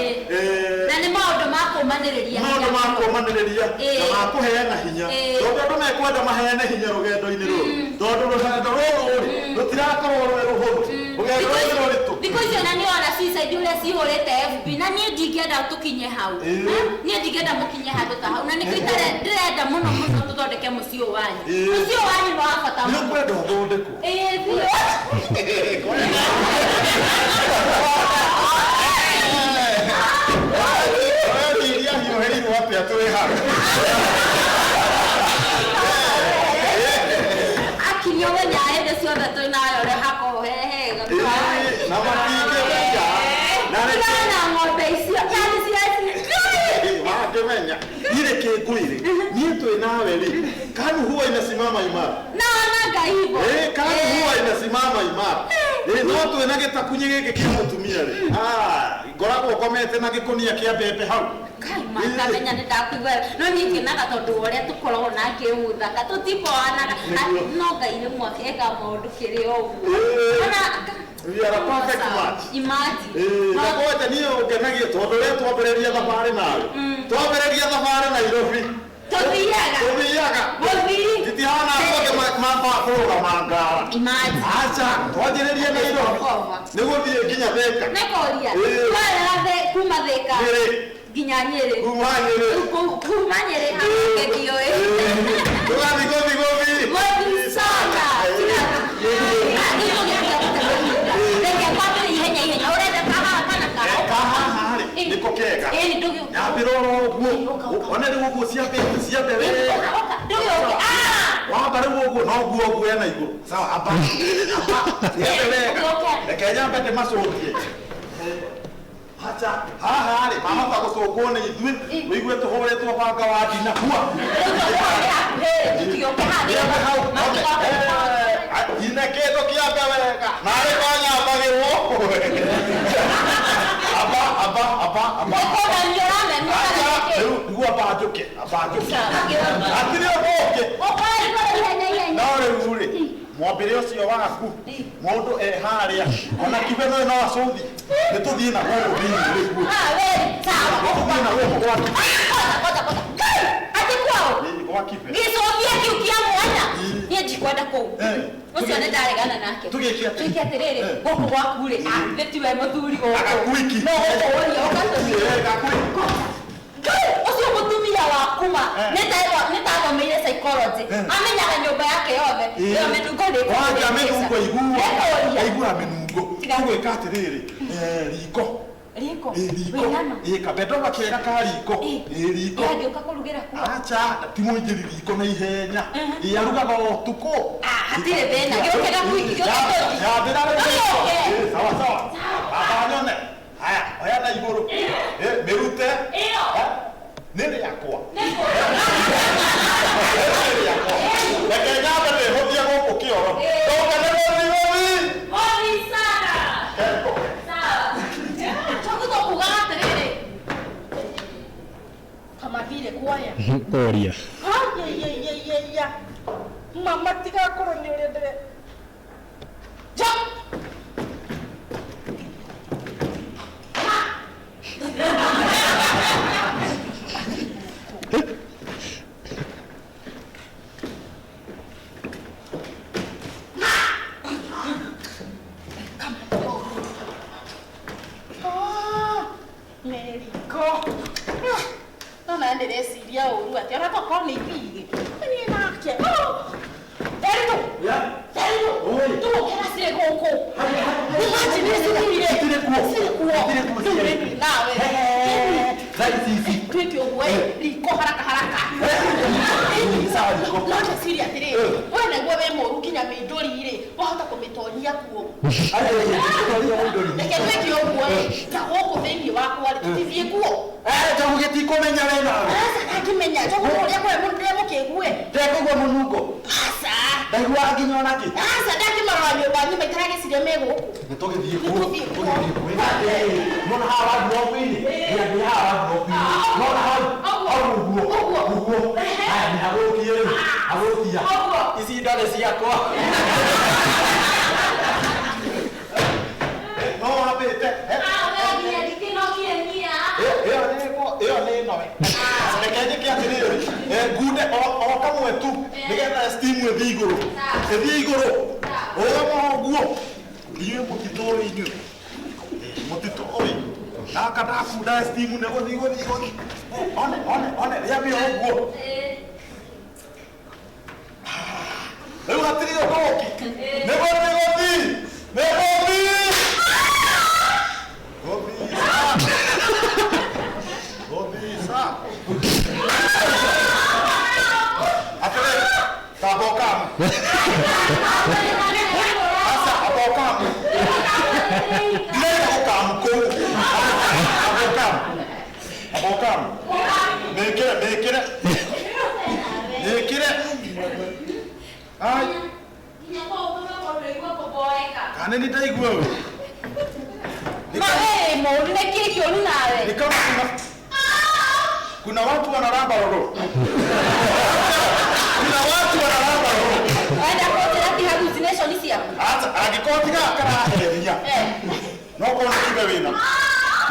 na nĩ maũndũ ma kũmanĩrĩria maũndũ ma kũmanĩrĩria na ma kũheana hinya tondũ andũ mekwenda maheane hinya rũgendo-inĩ rũrũ tondũ rũgendo rũrũ rĩ rũtirakorwo rwĩ rũhũthũ rũgendo rũrũ nĩ rũritũ thikũ icio na nĩ ona suicide ũrĩa cihũrĩte FB na niĩ ndingĩenda tũkinye hau niĩ ndingĩenda mũkinye handũ ta hau na nĩkĩo ndĩrenda mũno tũthondeke mũciĩ ũyũ wanyu mũciĩ ũyũ wanyu nĩ wa bata nĩ ũkwenda ũthondekwo iria hiũhĩirwo atĩa twĩ hau akinyio wenya hĩndĩ ciothe twĩnayo ũrĩa hakorwo he hega na matingĩmenya na ng'ombe icio yani wakĩmenya irĩ kĩngũĩrĩ niĩ twĩ nawe rĩ kanu huwa inasimama imara naonaga hivyo kanu huwa inasimama imara no twĩna gĩtakunyi gĩkĩ kĩa mũtumia rĩ ngoragwo komete na gĩkũnia kĩa mbembe hau makamenya nĩ ndakuigua no niĩ ngĩnaga tondũ ũrĩa tũkoragwo nake mũthaka tũtikoanaga no Ngai rĩmwe akeka maũndũ kĩrĩ o ũguo we are a perfect match. Imagine. Na kwa niĩ ũngenagia tondũ rĩrĩa twambĩrĩria thabarĩ nawe twambĩrĩria thabarĩ Nairobi tuthiaga titihana mamba kũrũgama ngara aca twanjĩrĩrie Nairobi nĩ gũthiĩ nginya Thĩka nĩkũria kuma Thĩka nginya Nyĩrĩ kuma Nyĩrĩ ngĩthiĩ tũgathiĩ sana nĩko kega nyambĩra ũguo one rĩu ũguo ciambe wamba rĩu ũguo no guo ena igũrũ sawa amba reke nyambe ndĩmacũthie acha haha rĩ mamaba gũcũngwo nĩ ithuĩ wĩigue tũhũrĩtwo banga wa ndina hua ina kĩndũ kĩambe wega narĩ kwanyambagĩrwo amba apa. Kona njorame mwana. Niguo abajuke. Atire oke. Okwari kwa ihenya. No rĩu mwambĩre ũcio waku mũndũ haria ona kibeno no acuthi nĩtũthiĩ na gũkũ thĩinĩ rĩu we sawa tũthiĩ na gũkũ gwaki kota ati kwao gwaki be gĩcũhia kĩu kĩa mwana niĩ ndikwenda kũu ũcio nĩ ndaregana nake twĩke atĩrĩrĩ gũkũ gwaku rĩ nĩ tiwe mũthuri gũkũ agakwiki no gũkũ ũria ũgatũmia ucio mutumia wakuma nĩtathomeire psychology amenyaga nyũmba yake yothe ĩyo mĩnungo wanja mĩnungo aigua mĩnungo tũgwĩka atĩrĩrĩ riko kabendova kega ka riko riko angĩũka kũrugĩra kuo acha ti mũingĩri riko na ihenya arugaga ũtukũ hatirĩ thĩna gĩũke gakwiki sawa baba nyone haya oya na igũrũ mĩrute nĩrĩ yakwa reke nyambe nĩhũthie gũkũ kĩoro ũke nĩ gũthi Chakuga atĩrĩrĩ kama vile kuoya Oria. ya mama tigakorwo nĩ ũrĩa ndĩre ndĩreciria ũru atĩ ona tokorwo nĩ ithigĩ niĩ nake tũgũkĩra cirĩ gũkũ nawe twĩke ũguo riko haraka no ndeciria atĩrĩrĩ we naguo wĩ mũru nginya mĩndũri-rĩ wahota kũmĩtonyia kuo reke twĩke ũguo na gũkũ thĩinĩ wakwa tũtithiĩ kuo njogu gĩtikũmenya we nawe ndakĩmenya njogu ũrĩa kwe mũkĩgue ndekũgua mũnungo aca ndaiguaga nginya onakĩ aca ndakimarora nyũmba ng'ima itaragĩciria me gũkũ nĩtũgĩthiĩ kuo mona haha wa ngurobu-inĩ nĩ haha wa ngurobu-inĩ mona hau ũguo aya nĩ hagũkie rĩu hagũkia ici ndarĩ ciakwa no wambĩte ĩyo nĩ nowe reke njĩke atĩrĩrĩ ngunde o kamwe tu nĩgetha stimu ĩthiĩ igũrũ ũrĩa ũguo inyuĩ mũtitũ ũyũ inyuĩ mũtitũ ũyũ naka ndakunda stimu nĩ gũthiĩ one rĩambia ũguo rĩu hatirĩ ũndũ ũngĩ nĩ gũthiĩ Abokamu. Asa abokamu. Dia abokamu ko. Abokamu. Mekere. Ai. Kana ni taigua wewe. Mbona kile kionu nawe? Ni kama kuna watu wanaramba roho. Waenda kote laki hallucination isi hapo. Hata agikotiga kana herinya. No ko nikibe wina.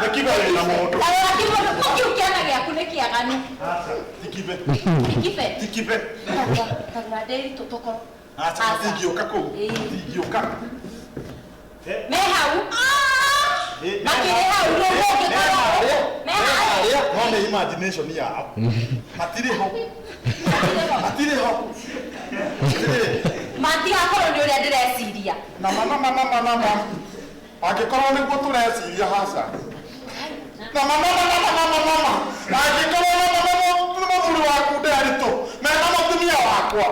Nikibe wina moto. Ayo akibo koki ukiana gya kunekia gani? Hata tikibe. Tikibe. Tagna deri totoko. Hata tigioka ko. Tigioka. Mehau. Makire hau ndio moke karo. Mehau. No ni imagination yao. Matire ho. Mati hakorwo nĩ ũrĩa ndĩreciria. Na mama. Angĩkorwo nĩguo tũreciria haca. Na mama. Angĩkorwo mũthuri waku nderitũ. Mena mũtumia wakwa.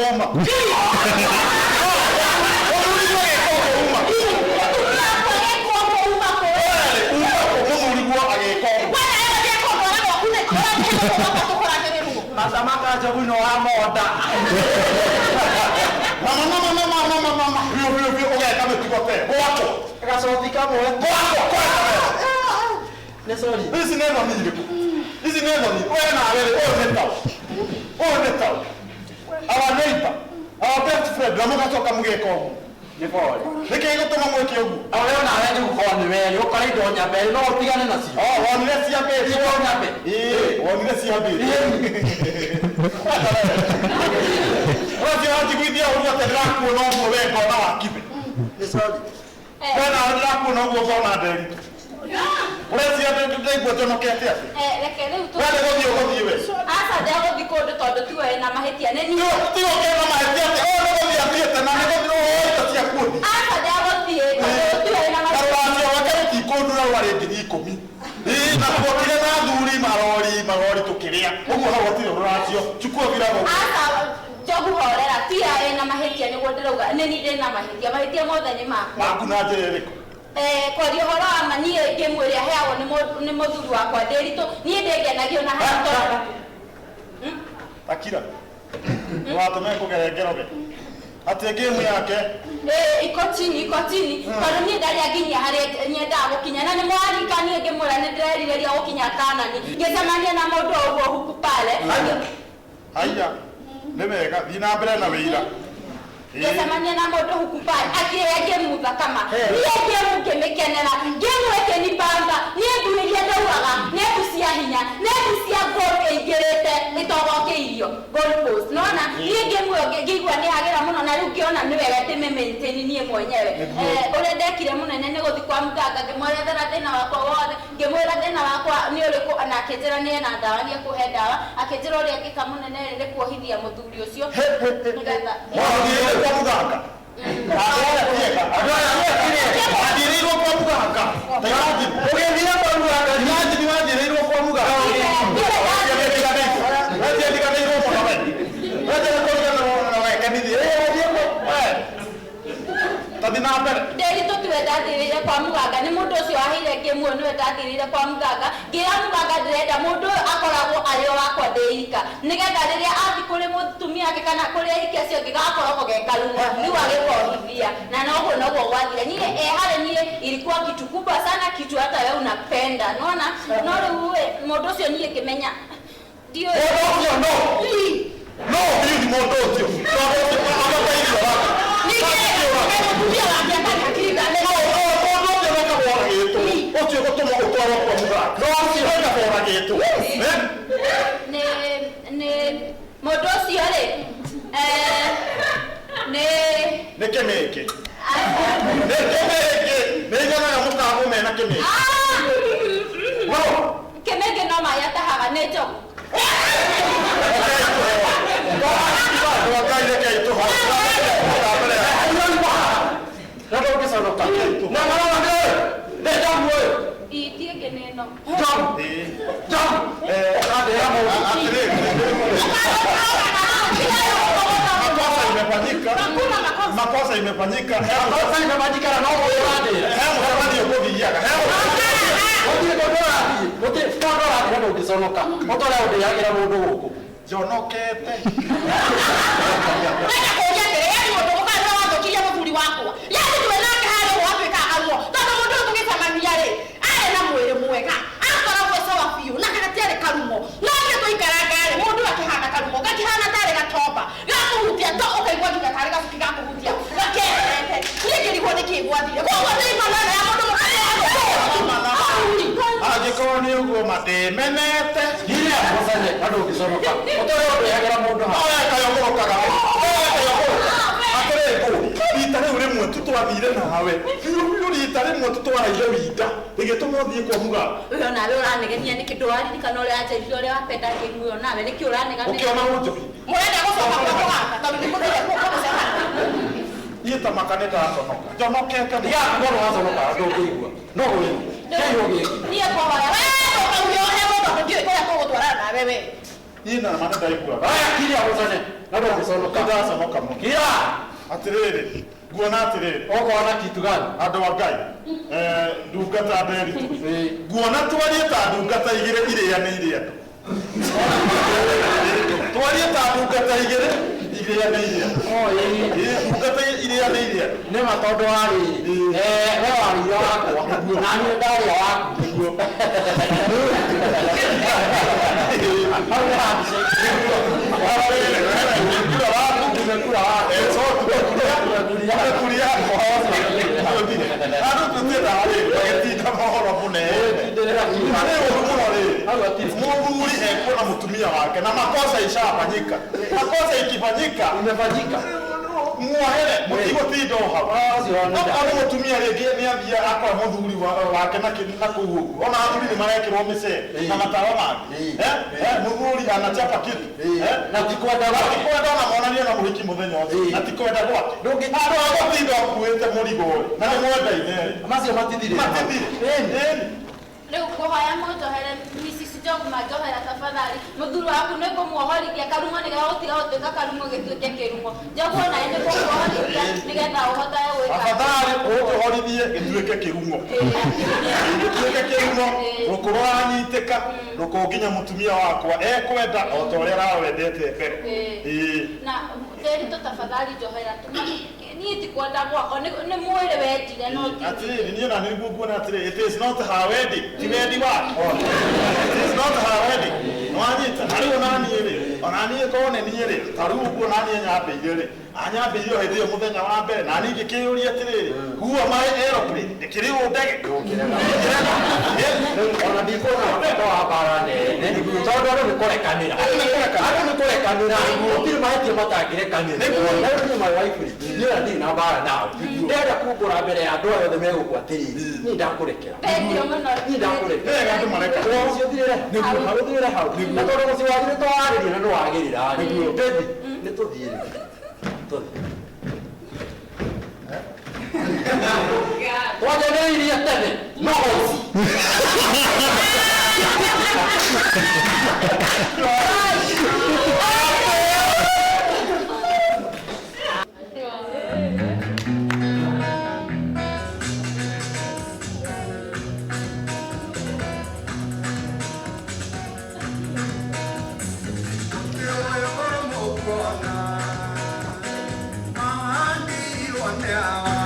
uma. Mũthuriguo agĩka ũguo uma. Mũthuriguo agĩka ũguo. Matamaka njogu no wa moda. Mama. Biu ũgeka mĩtugo te. Gwakwo. Gacoti kamwe. Gwakwo. Nĩ sorry. Ici nĩ thoni irĩkũ? Ici nĩ thoni. Wewe nawe rĩ, ũyũ nĩ tau. Our neighbor, our best friend, na mũgacoka mũgeka ũguo. Nĩ bore. Nĩkĩ gĩtũma mwĩke ũguo? Arĩa nawe nĩ gũkorwo nĩ weri ũkora indo nyambe no ũtigane nacio. Wonire cia mbere. Indo nyambe. Wonire cia mbere. Ũrĩa wajiguithia ũguo atĩ ndĩrakuona ũguo we ngona wakibe. Nĩ sorry. Wena ndĩrakuona ũguo ngona nderi. Ũrĩa ndaigua njonokete atĩ. Reke rĩu tu. Wena gũthiĩ we. Aca ndegũthiĩ kũndũ tondũ tiwe na mahĩtia nĩ niĩ. Tigo kena mahĩtia atĩ nĩ gũthiĩ athiĩte na nĩ gũthiĩ oita cia kuothi. Aca ndegũthiĩ tondũ tiwe na mahĩtia. Karũracio wake rũtikũndura rwarĩ ngiri 10. Na tuokire na thuri marori tũkĩrĩa. Ũguo hau hatirĩ rũracio. Chukua virago. Aca njogu horera tiya na mahĩtia nĩguo ndĩrauga nĩ niĩ ndĩ na mahĩtia mothe nĩ makwa. Maku na njĩra ĩrĩkũ? Kwaria ũhoro wa ma niĩ ngĩmwĩrĩa heagwo nĩ mũthuri wakwa ndĩritũ niĩ ndĩngenagio na hatũ. Akira. Watũme kũgerengeroge. Atĩ ngĩmu yake. Ikotini tondũ niĩ ndarĩa nginya harĩa nyendaga gũkinya na nĩ mwarikanie ngĩmwĩra nĩ ndĩrerirĩria gũkinya Kanani ngĩcemania na mũndũ ũguo huku pale. Haya. Nĩ wega thiĩ na mbere na wĩira. Ngĩcemania na mũndũ huku pale akĩrĩa ngĩmutha kama niĩ ngĩmu ngĩmĩkenera ngĩmu ĩkĩnibamba niĩ ndu iria ndaugaga nĩ ndu cia hinya nĩ ndu cia ngũrũ ĩingĩrĩte ĩtogokĩirio goal post nona niĩ ngĩmu ngĩigua nĩ hagĩra mũno na rĩu ngĩona nĩ wega ndĩmĩ-maintain niĩ mwenyewe. Ũrĩa ndekire mũnene nĩ gũthiĩ kwa mganga ngĩmwerethera thĩna wakwa wothe ngĩmwĩra thĩna wakwa nĩ ũrĩkũ na akĩnjĩra nĩ ena ndawa nĩ ekũhe ndawa akĩnjĩra ũrĩa ngĩka mũnene nĩ kuohithia mũthuri ũcio nĩgetha kwa muganga. Wajiriirwo kwa muganga. Ũgĩthire kwa muganga nĩ wajiriirwo kwa muganga. Wajiriirwo mũno we. Wajiriirwo na we kanithia. Tathi na mbere. Ndĩritũ tiwe ndathirĩire kwa muganga nĩ mũndũ ũcio waheire ngĩmu nĩwe ndathirĩire kwa muganga ngĩra muganga ndĩrenda mũndũ ũyũ akoragwo arĩ o wakwa ndĩika nĩgetha rĩrĩa athiĩ kũrĩ mũtumia wake kana kũrĩ ahiki acio angĩ gakoragwo ge karumu rĩu agĩkohithia na noguo gwathire niĩ harĩ niĩ ilikuwa kitu kubwa sana kitu hata wewe unapenda naona no rĩu mũndũ ũcio niĩ ngĩmenya ndio no hivi mũndũ ũcio Ocio gũtũma ũtwarwo kwa muganga. No ocio ũgabora gĩtũ. Nĩ mũndũ ũcio rĩ nĩ kĩmĩkĩ. Nĩ kĩmĩkĩ. Nĩ iganaga mũkago mena kĩmĩkĩ. Kĩmĩkĩ no mayatahaga nĩ njogu. Makosa imefanyika. Makosa imefanyika na nao wote. Msamaji yuko vijaga. Ndio ukisonoka. Motora ndio yagira mundu guku. Jonokete. Nenda kuja mbere yani mundu ukaza wathukiria muthuri wakwa. Yani tuwe nake harĩ gwatuĩka aruo. Tondũ mũndũ ũyũ tũgĩcemania rĩ, arĩ na mwĩrĩ mwega. Akoragwo sawa biũ na gatiarĩ karumo. No nĩ tũikaranga rĩ, mũndũ akĩhana karumo, gakĩhana tarĩ gatomba. Gakũhutia to ũkaigua nginya tarĩ gacuki gakũhutia. Gakerete. Niĩ ngĩrigwo nĩ kĩĩ gwathire. Koguo nĩ imanana ya mũndũ angĩkorwo nĩ ũguo matĩmenete. Nginya mũcene andũ ũkiconoka. Motora ndio yagira mundu. Oya kayogorokaga. Rita rĩu rĩmwe tũtwathire nawe. Biũ rita rĩmwe tũtwaraire wĩnda. Ĩgĩtũma ũthiĩ kwa muganga. Ũyũ nawe ũranegenia nĩ kĩndũ waririkana ũrĩa anjĩrire ũrĩa wapenda ngĩmu ĩyo nawe nĩkĩ ũranegania. Ũkĩona ũnjohi. mũrenda gũcoka kwa muganga tondũ nĩ mũthenya kũmũcemania. Niĩ ta makanĩta aconoka. Njonokete. Ya ngono waconoka andũ ũkĩigua. No ũyũ. Kĩyo gĩkĩ. Niĩ kũhoya. Wewe ũkauria he mũndũ ũngĩ kũrĩa kũgũtwarana nawe we. ina maana ndaigua aya kiri agocane na ndũngĩconoka ndaconoka mũno kira atĩrĩrĩ nguona atĩrĩrĩ okorwo na kitu gani andũ a Ngai ndungata nderitu nguona twarie ta ndungata igĩrĩ irĩanĩire andũ twarie ta ndungata igĩrĩ irĩanĩire ndungata irĩanĩire andũ nĩ ma tondũ warĩ we warĩire wakwa na niĩ ndarĩa waku nĩguo tumekula waku tumekuria andũ tũtĩra gĩtinda mohoro mũnene mũthuri ekuona mũtumia wake na makosa ishafanyika makosa ikifanyika imefanyika muohere mũtigũtinda o hau okorwo mũtumia rĩngĩ nĩambia akora mũthuri wake na kũu ũguo ona athuri nĩ marekĩrwo mĩcere na matawa make mũthuri anachapa kitu na tikwenda ona monanio na mũhiki mũthenya ũcio na tikwenda gwake andũ agũtinda ũkuĩte mũrigo na nĩ mwendaine macio matithire Leo kuhoya mũnjohere Mrs. Njoguna njohera tafadhali mũthuri waku nĩ kũmuohorithia karumo nĩgetha ũtiga gũtuĩka karumo gĩtuĩke kĩrumo Njoguna nawe nĩ kũmuohorithia nĩgetha ũhote gwĩka tafadhali ũkũhorithie gĩtuĩke kĩrumo gĩtuĩke kĩrumo gũkorwo anyitĩka nginya mũtumia wakwa ekwenda o ta ũrĩa arawendete mbere na nderitu tafadhali njohera niĩ tikwenda gwakwa nĩ mwĩrĩ wendire no atĩrĩrĩ niĩ na nĩguo nguona atĩrĩrĩ it is not her wedding ti wendi wake it is not her wedding nĩwanyita na rĩu onaniĩ-rĩ onaniĩ korwo nĩ niĩ-rĩ ta rĩu ũguo naniĩ nyambĩire-rĩ anyambĩire o hĩndĩ ĩyo mũthenya wa mbere na niĩ ngĩkĩyũria atĩrĩrĩ huwa my aeroplane ndĩkĩrĩ ũndege ona ndikuona bata wa mbara nene tondũ andũ nĩ kũrekanĩra andũ nĩ kũrekanĩra gũtirĩ mahĩtia matangĩrekanĩra nĩ my wife niĩ ndirĩ na mbara nawe ndĩrenda kumbũra mbere ya andũ aya othe megũkũ atĩrĩrĩ niĩ ndakũrekera niĩ ndakũrekera andũ mareka ũcio thirĩre hau ũthirĩre hau na tondũ mũciĩ wanyu nĩ twarĩria na nĩ wagĩrĩra bebi nĩ tũthiĩ twanyanĩrĩirie tene no Yeah.